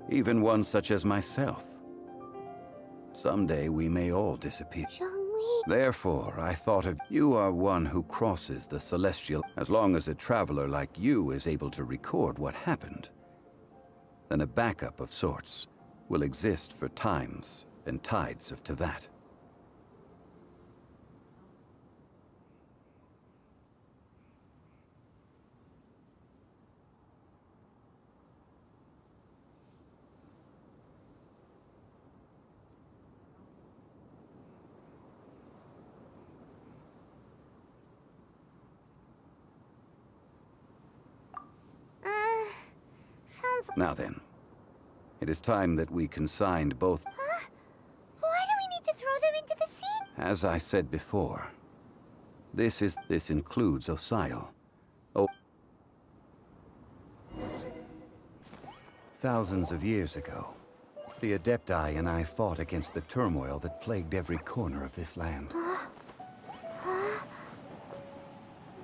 even one such as myself. Someday we may all disappear. Zhongli. Therefore, I thought of you are one who crosses the celestial. As long as a traveler like you is able to record what happened, then a backup of sorts will exist for times and tides of Teyvat. Sounds... Now then, it is time that we consigned both. Huh? Why do we need to throw them into the sea? As I said before, this includes Osial. Thousands of years ago, the Adepti and I fought against the turmoil that plagued every corner of this land.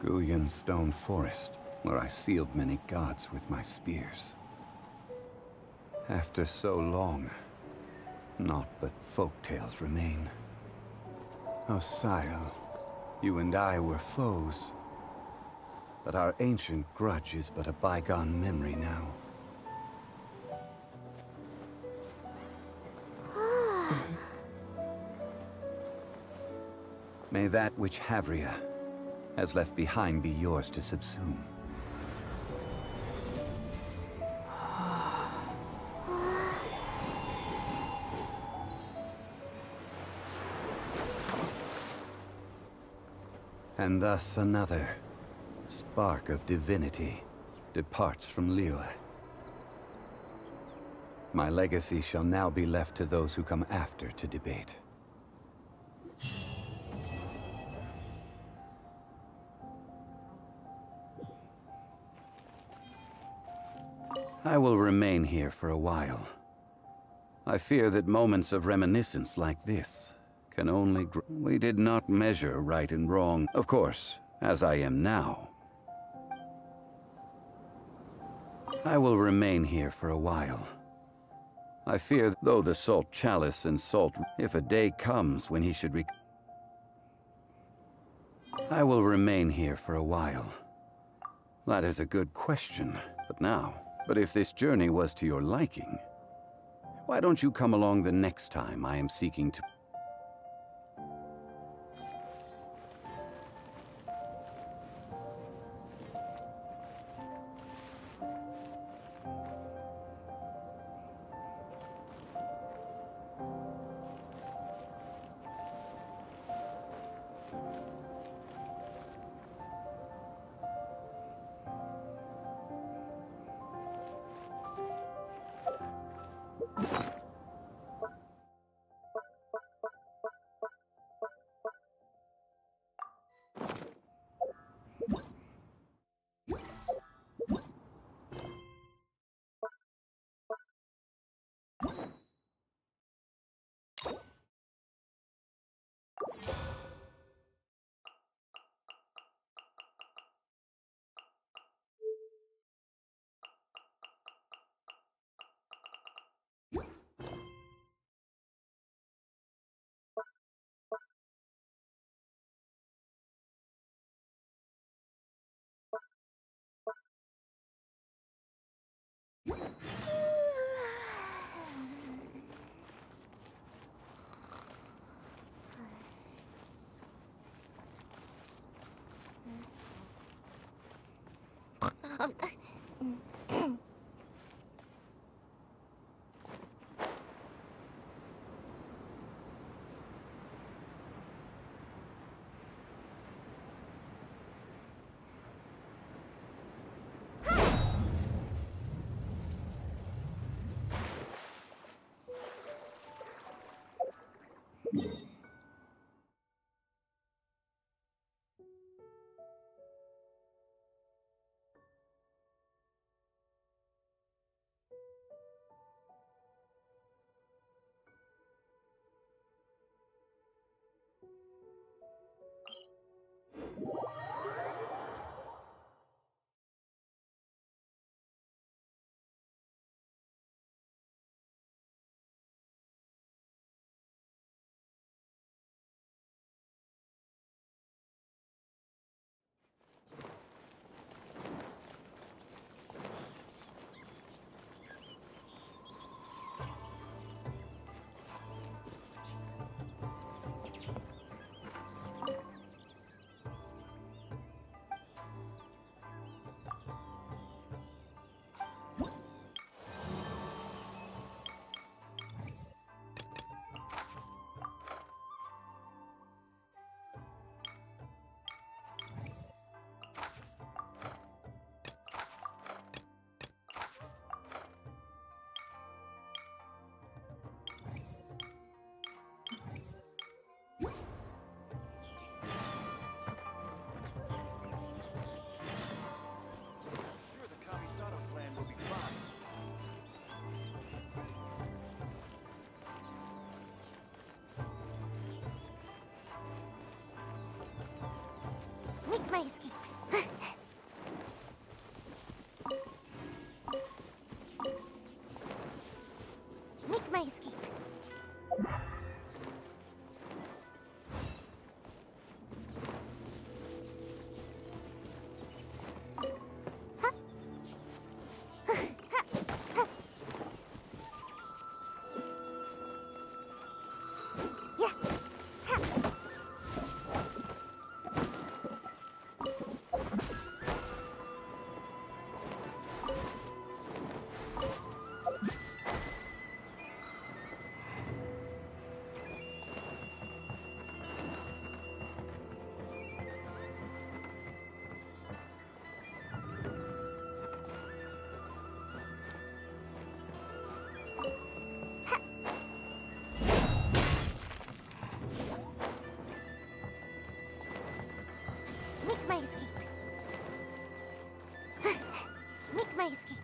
Guyan Stone Forest, where I sealed many gods with my spears. After so long, naught but folktales remain. Osial, you and I were foes, but our ancient grudge is but a bygone memory now. May that which Havria has left behind be yours to subsume. And thus another spark of divinity departs from Liyue. My legacy shall now be left to those who come after to debate. I will remain here for a while. I fear that moments of reminiscence like this can only grow. We did not measure right and wrong, of course, as I am now. I will remain here for a while. I fear, though the Salt Chalice and Salt, if a day comes when he should I will remain here for a while. That is a good question, but if this journey was to your liking, why don't you come along the next time I am seeking to... my escape. Make my escape. Make my escape. Make my escape.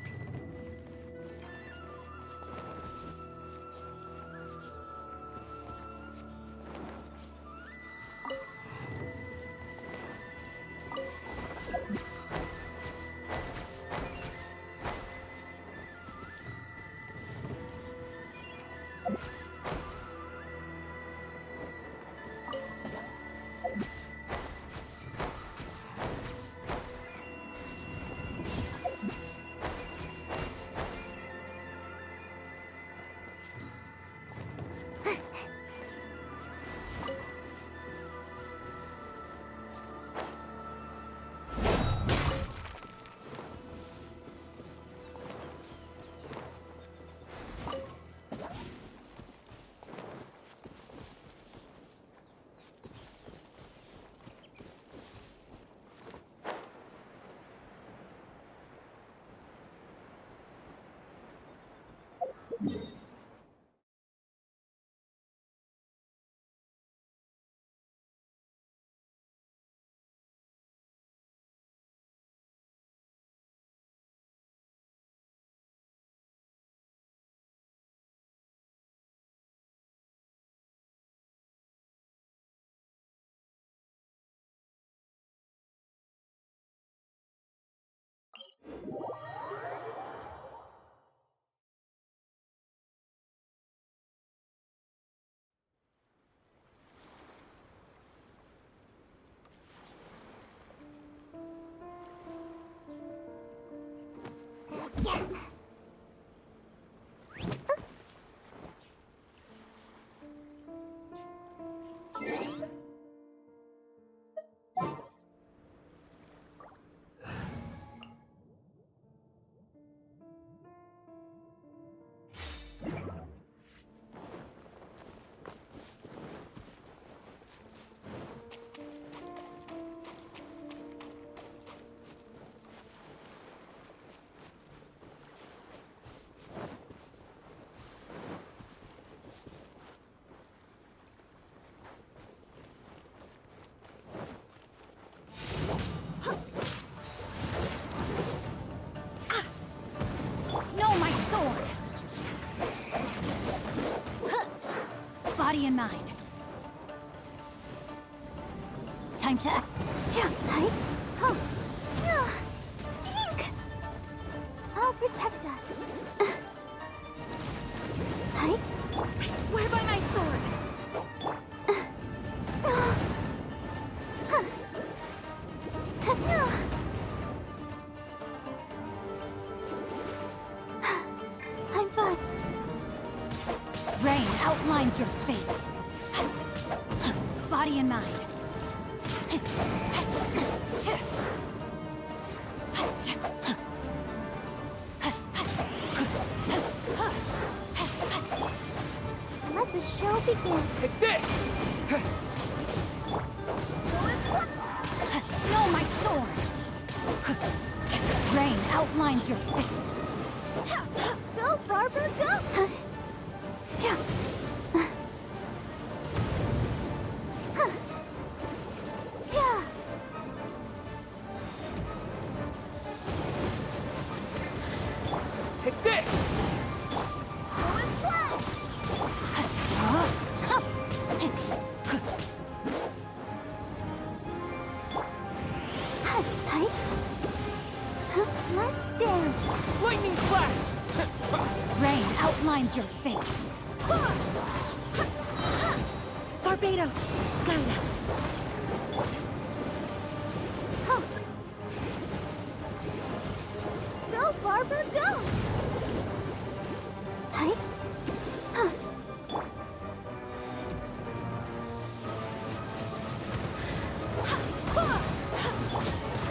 Body and mind. Time to act. Ink! I'll protect us. I swear by my sword. I'm fine. Rain outlines your fate. Body and mind. Let the show begin. Take this! No, my sword! Rain outlines your fate. Go, Barbara, go! Take this! outlines your fate. Barbados, guide us. Go, Barber, go! Hi.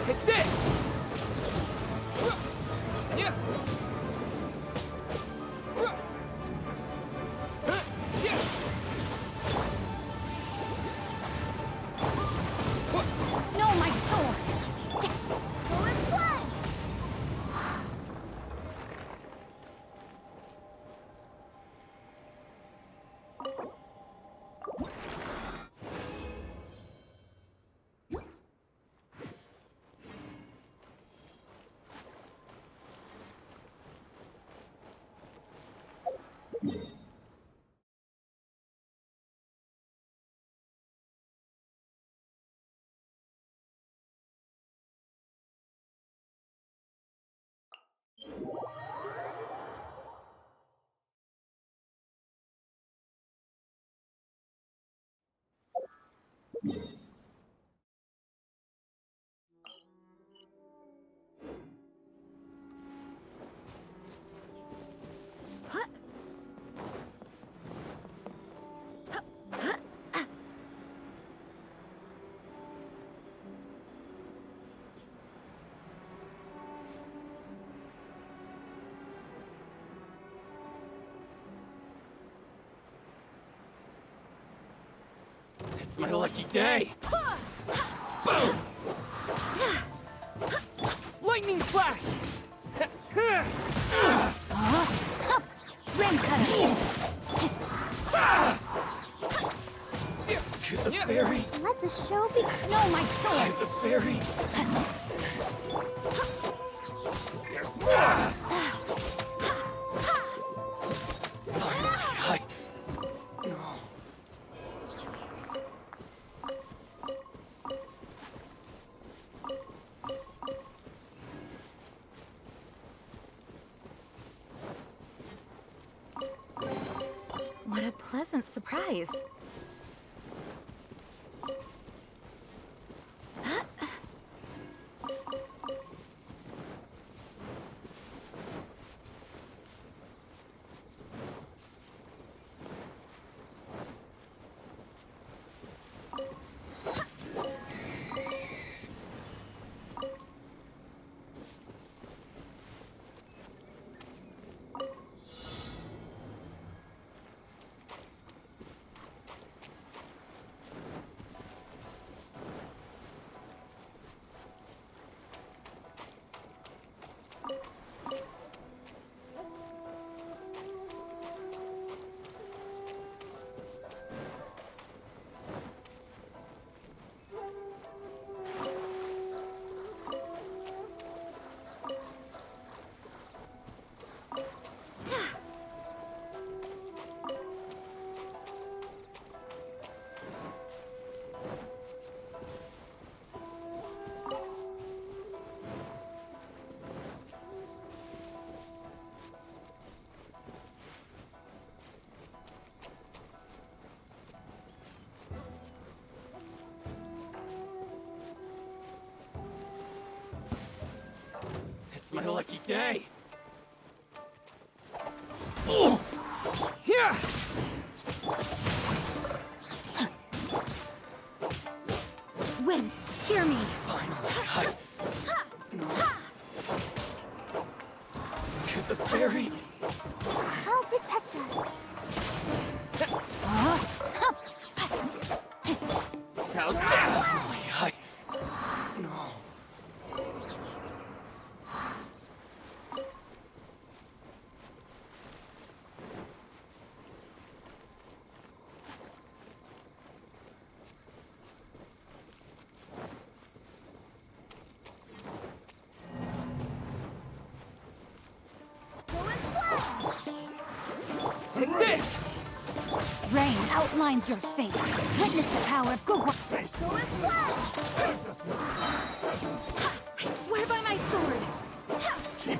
Take this! Yeah! No, my sword! Go and play! It's my lucky day. Boom! Lightning flash! Rain cutter! To the ferry! Let the show be. No, my To sword! the ferry! No. What a pleasant surprise. It's my lucky day. Oh! Yeah! Wind, hear me! Finally, no. To the ferry. I'll protect us. How's that? No. Take this! Rain outlines your fate. Witness the power of Gugwa. I swear by my sword. Cheap trick.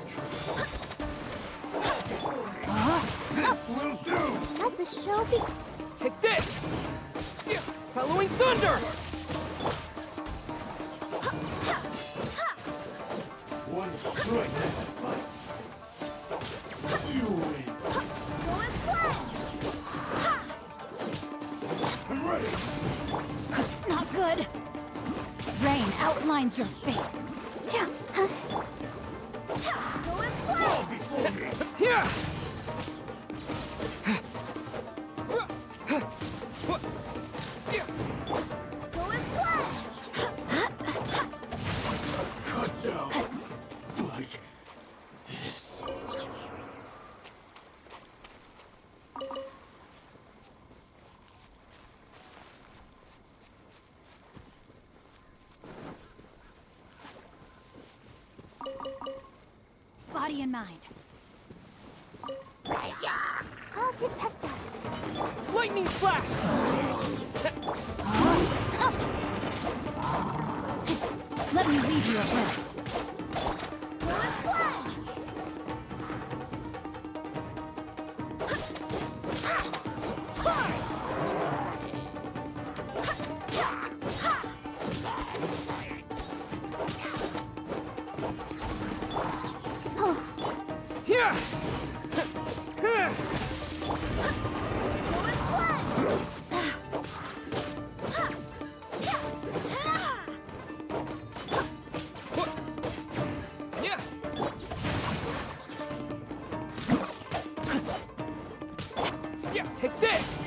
This will do! Let the show be. Take this! Following thunder! One strike has sufficed. You win. Go as planned. I'm ready. Not good. Rain outlines your fate. Go as planned. Fall before me. Here! Go as planned. Cut down. Like this. Body and mind. I'll protect us. Lightning flash! Let me leave you at this. Go as planned. Here! Go as planned. Yeah! Yeah, take this!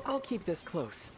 I'll keep this close.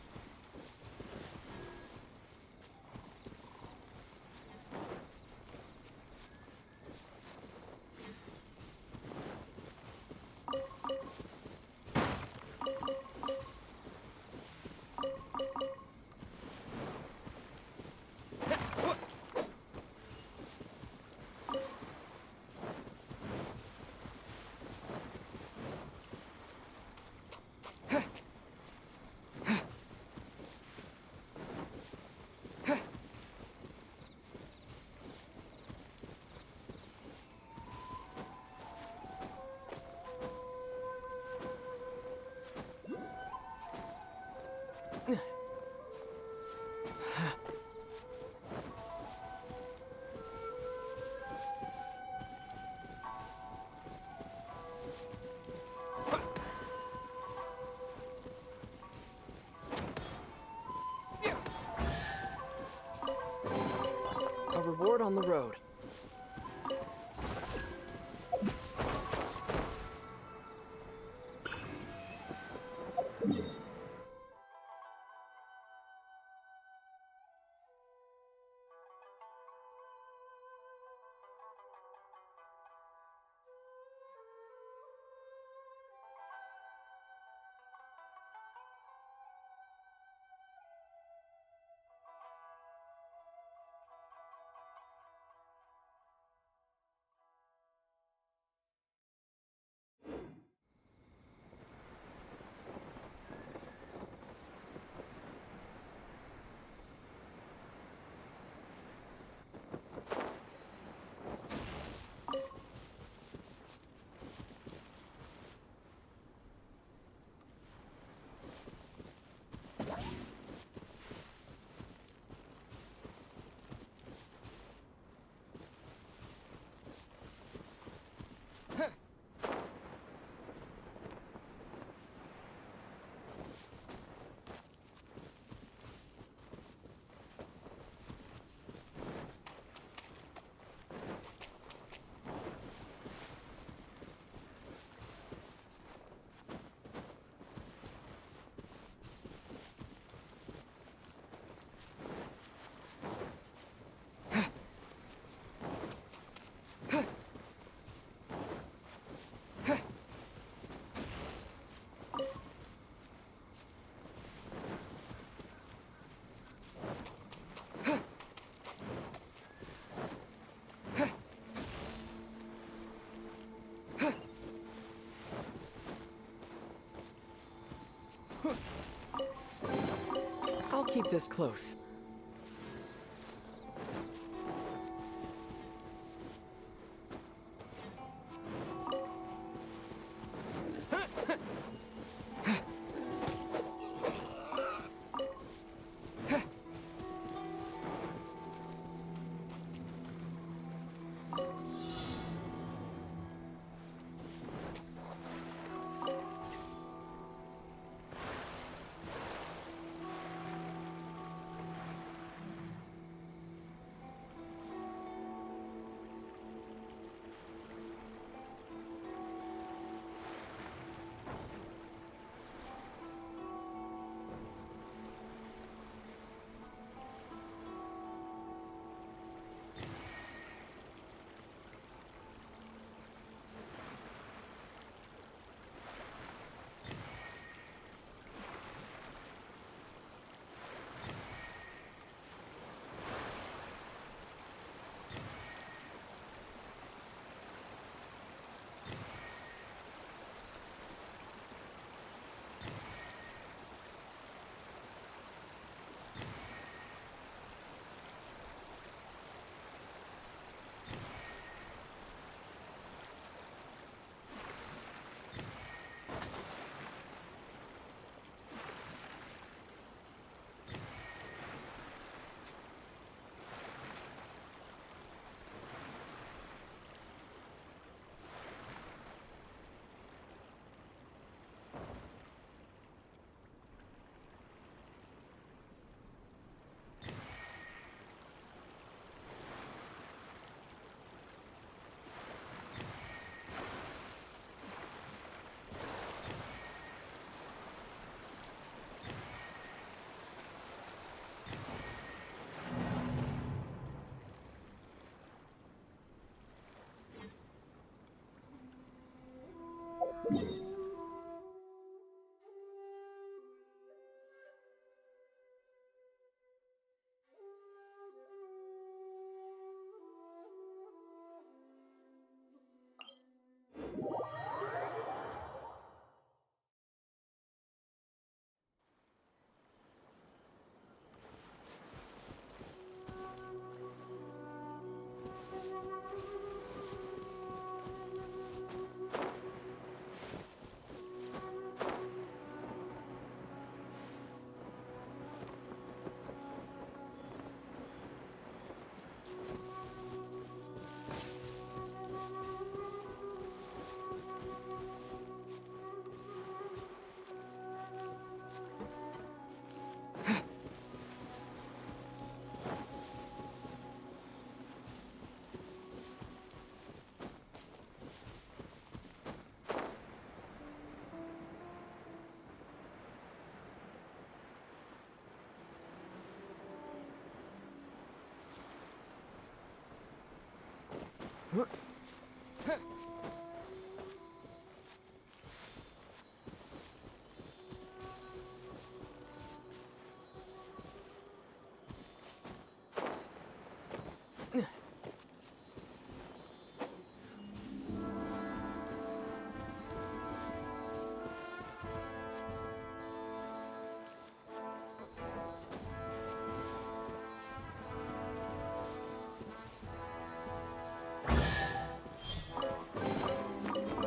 A reward on the road. I'll keep this close.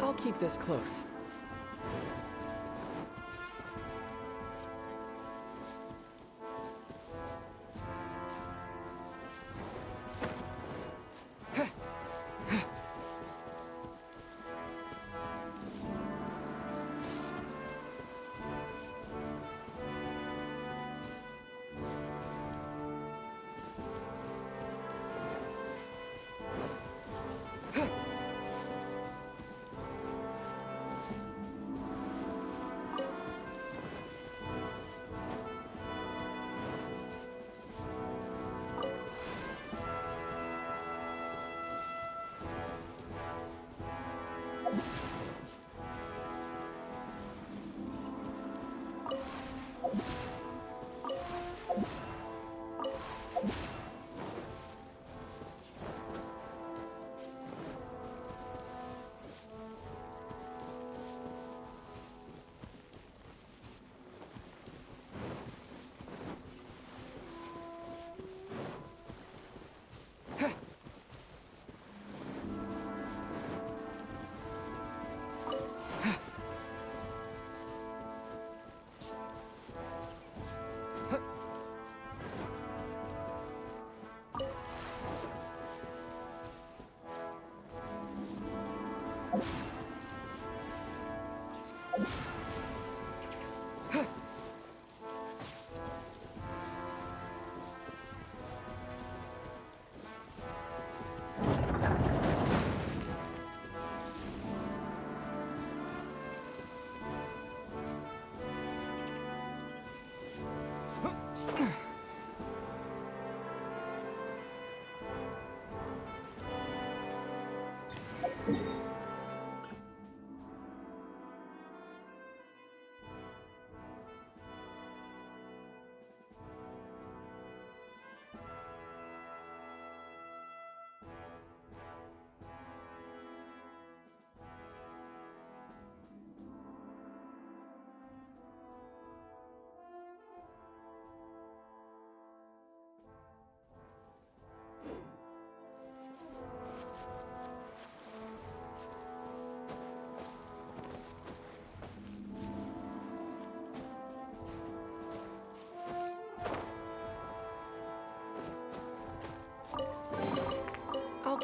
I'll keep this close.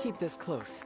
keep this close.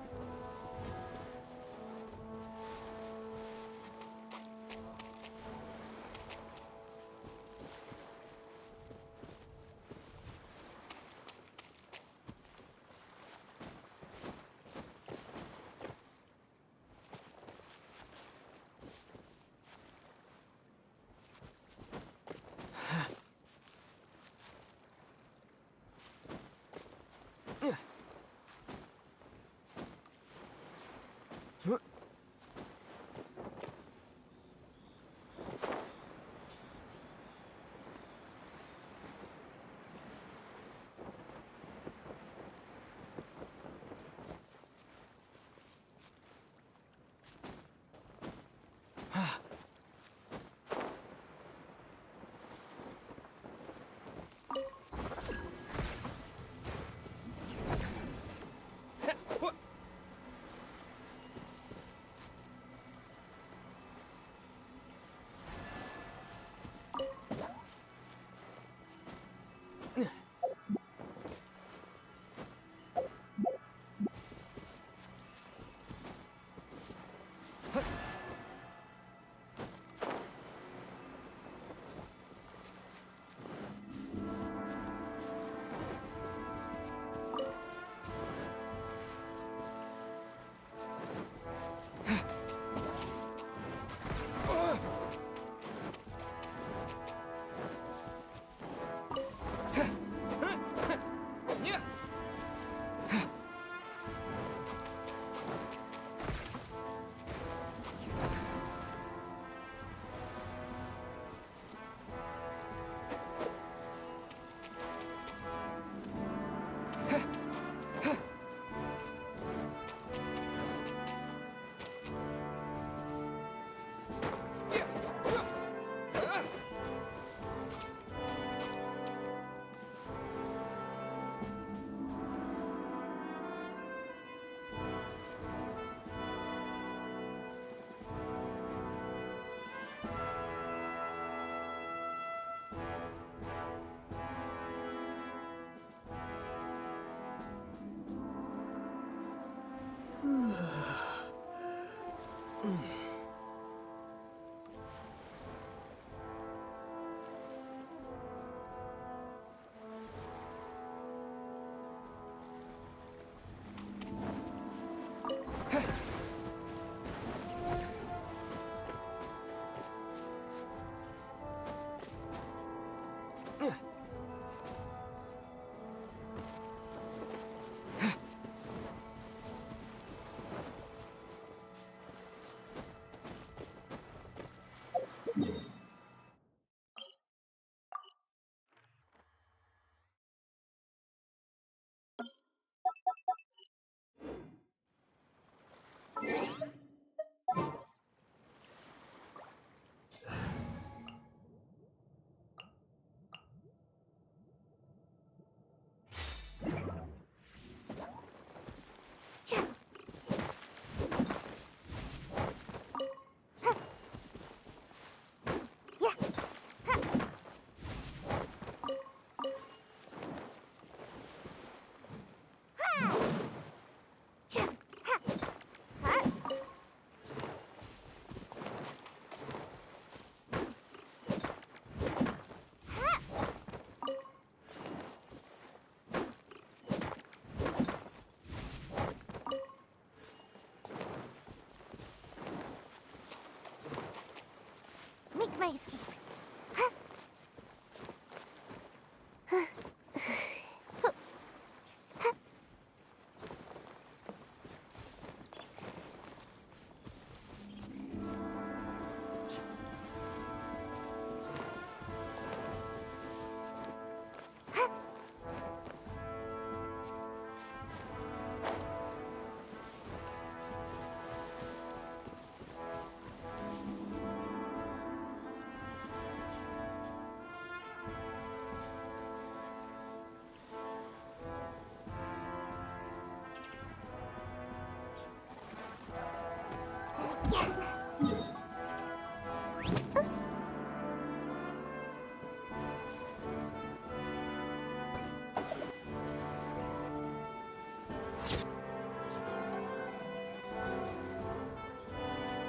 Make my escape.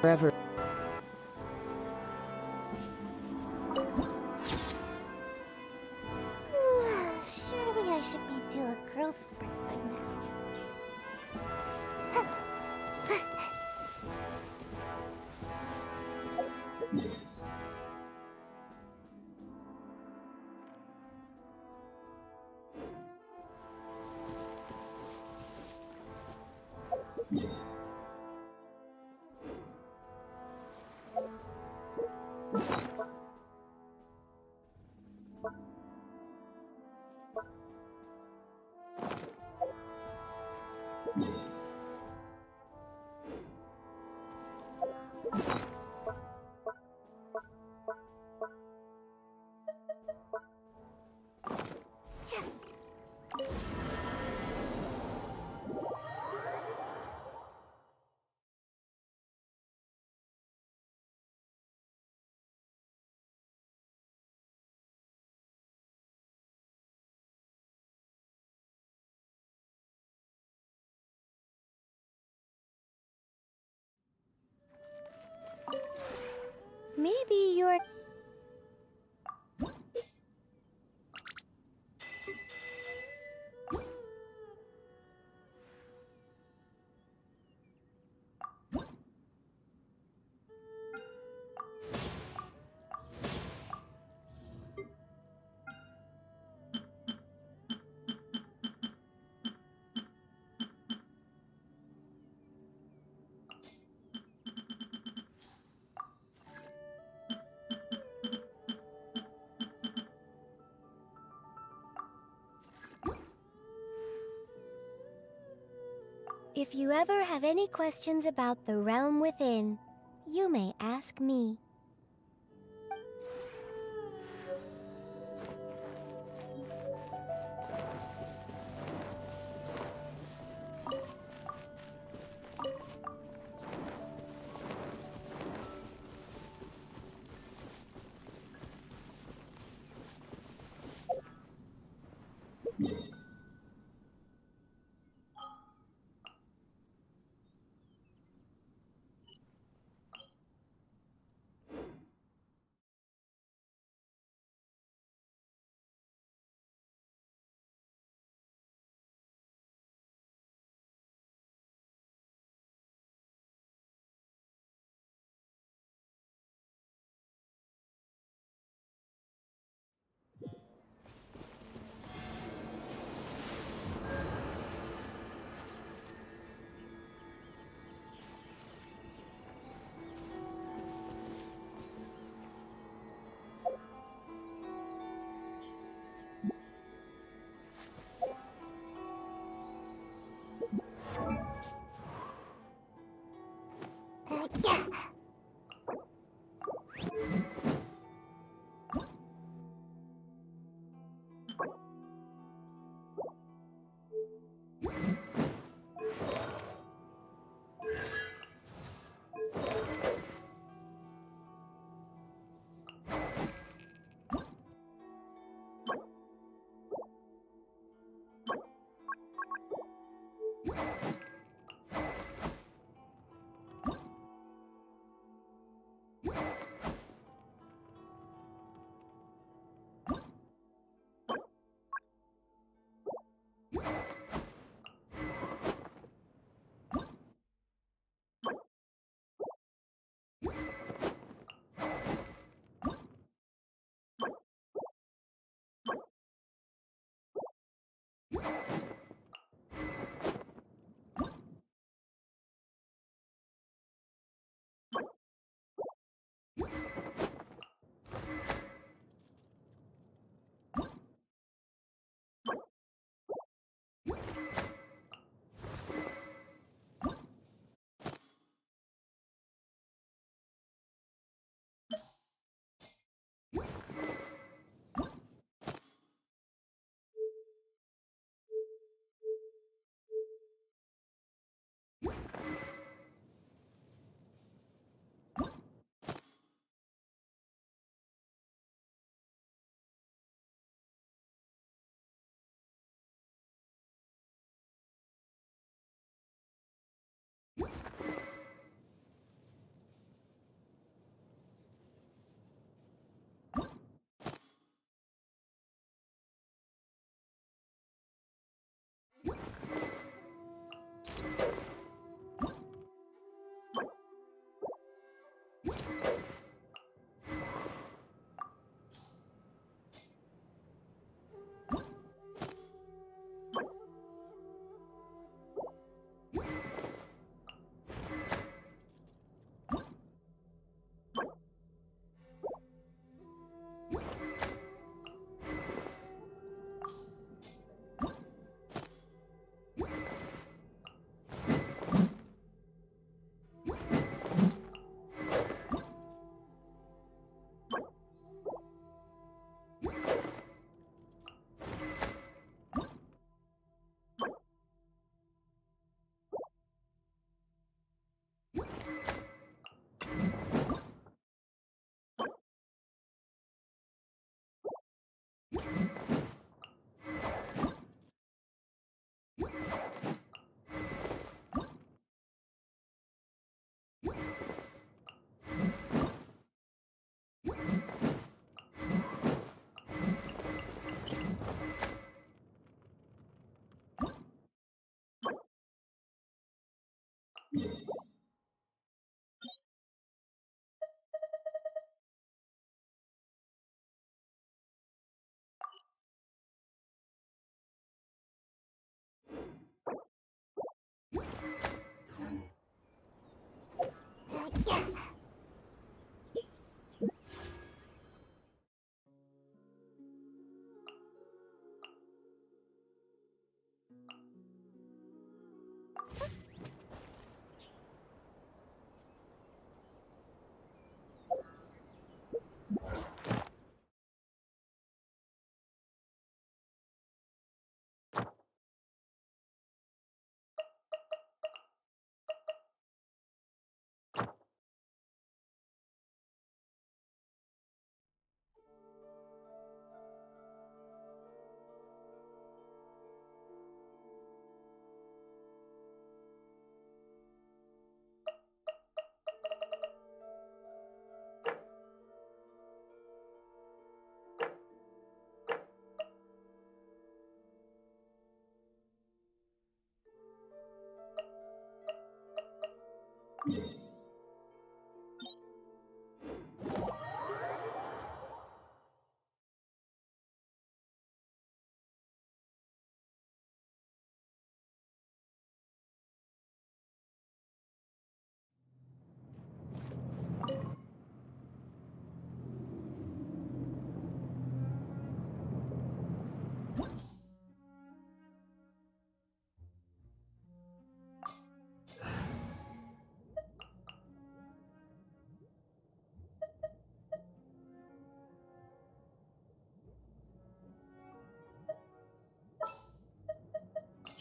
Forever. Surely I should be due a growth spurt by now. Maybe you're... If you ever have any questions about the realm within, you may ask me. Yeah.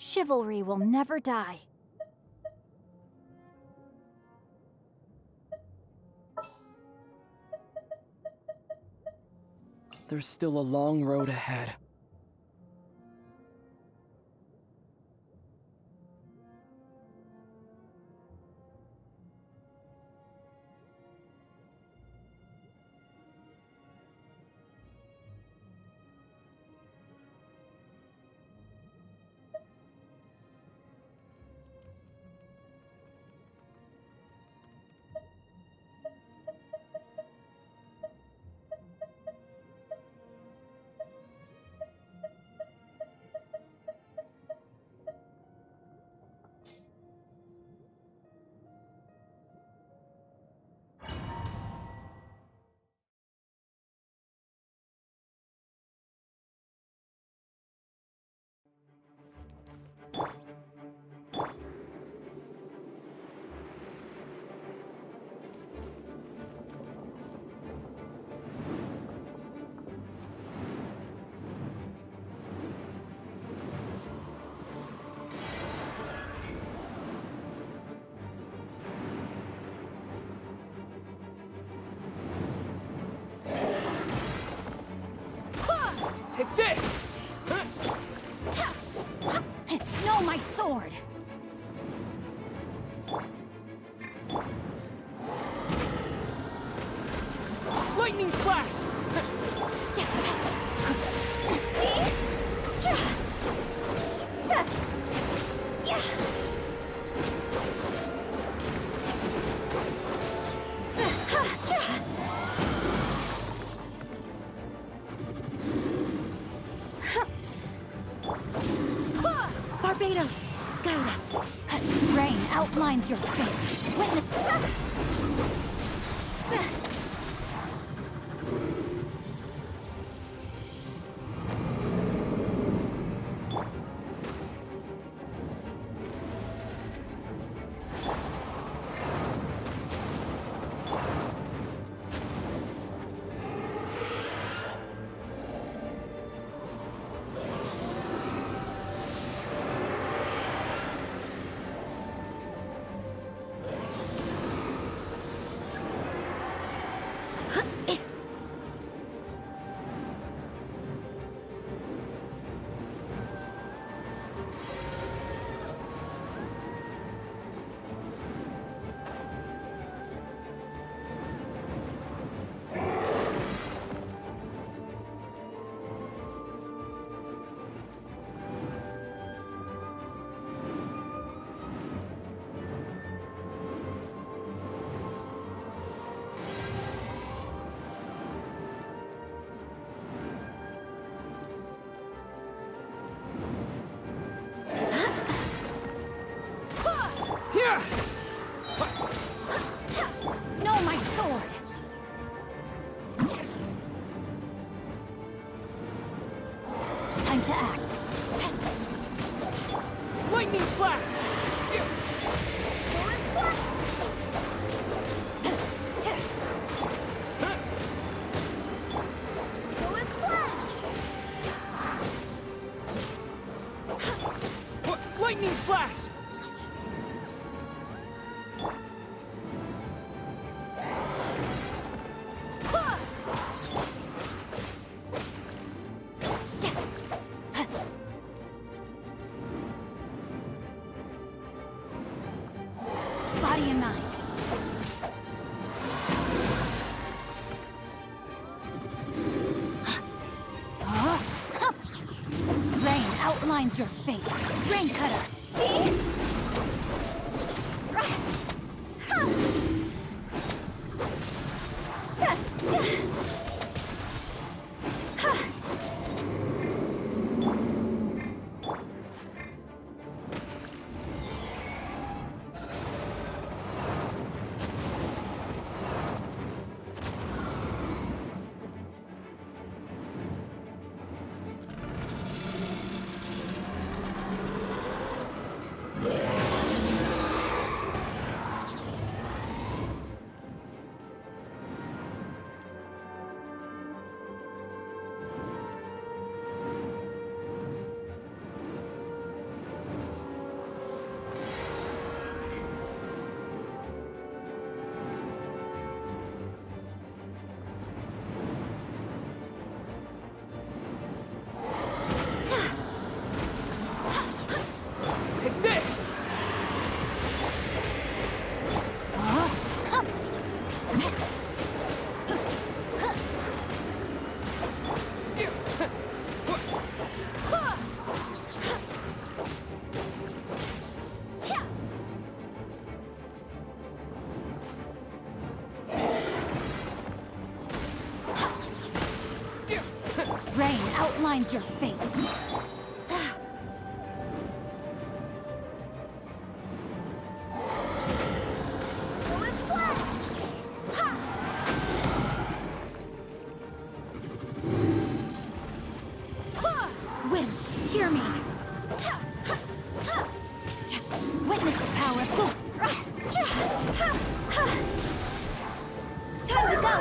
Chivalry will never die. There's still a long road ahead. Take this! No, my sword! Lightning flash! Barbados, guide us. Rain outlines your fate. Witness. No, my sword! Time to act. Lightning flash! Lightning flash! Body and mind. Rain outlines your fate. Rain cutter. Rain outlines your fate. Wind, hear me. Witness the power. Time to go.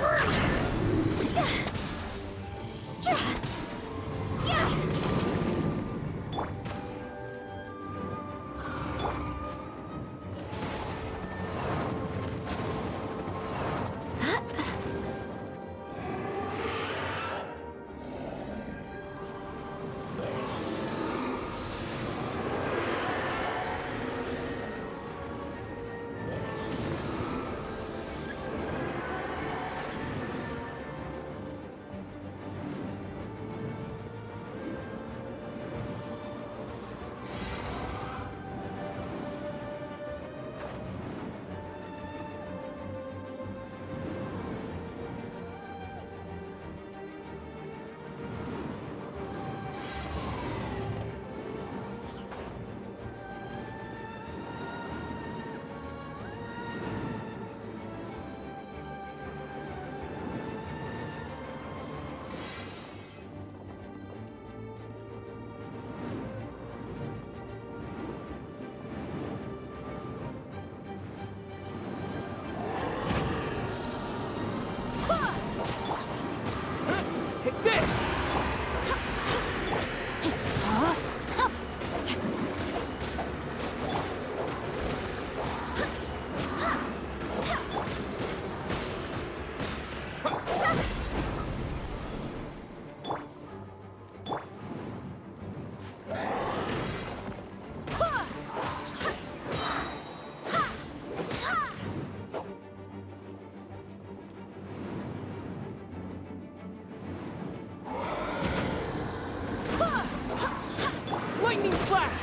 Lightning flash!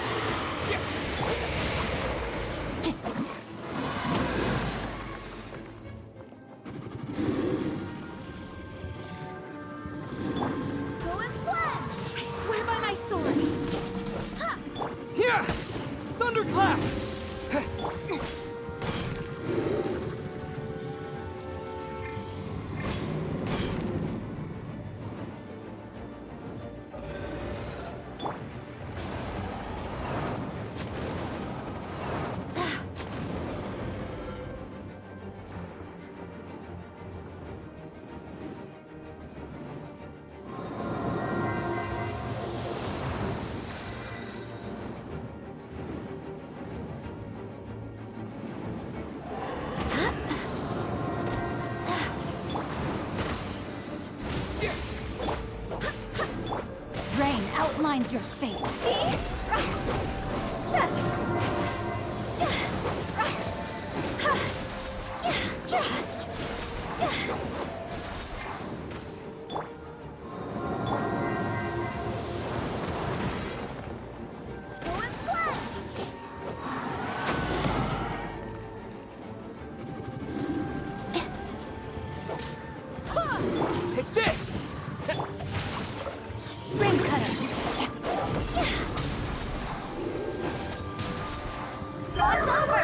Go and splash! I swear by my sword! Ha! Here! Thunderclap! Rain outlines your fate. Go and splash! Take this! Rain cutter! Dark over!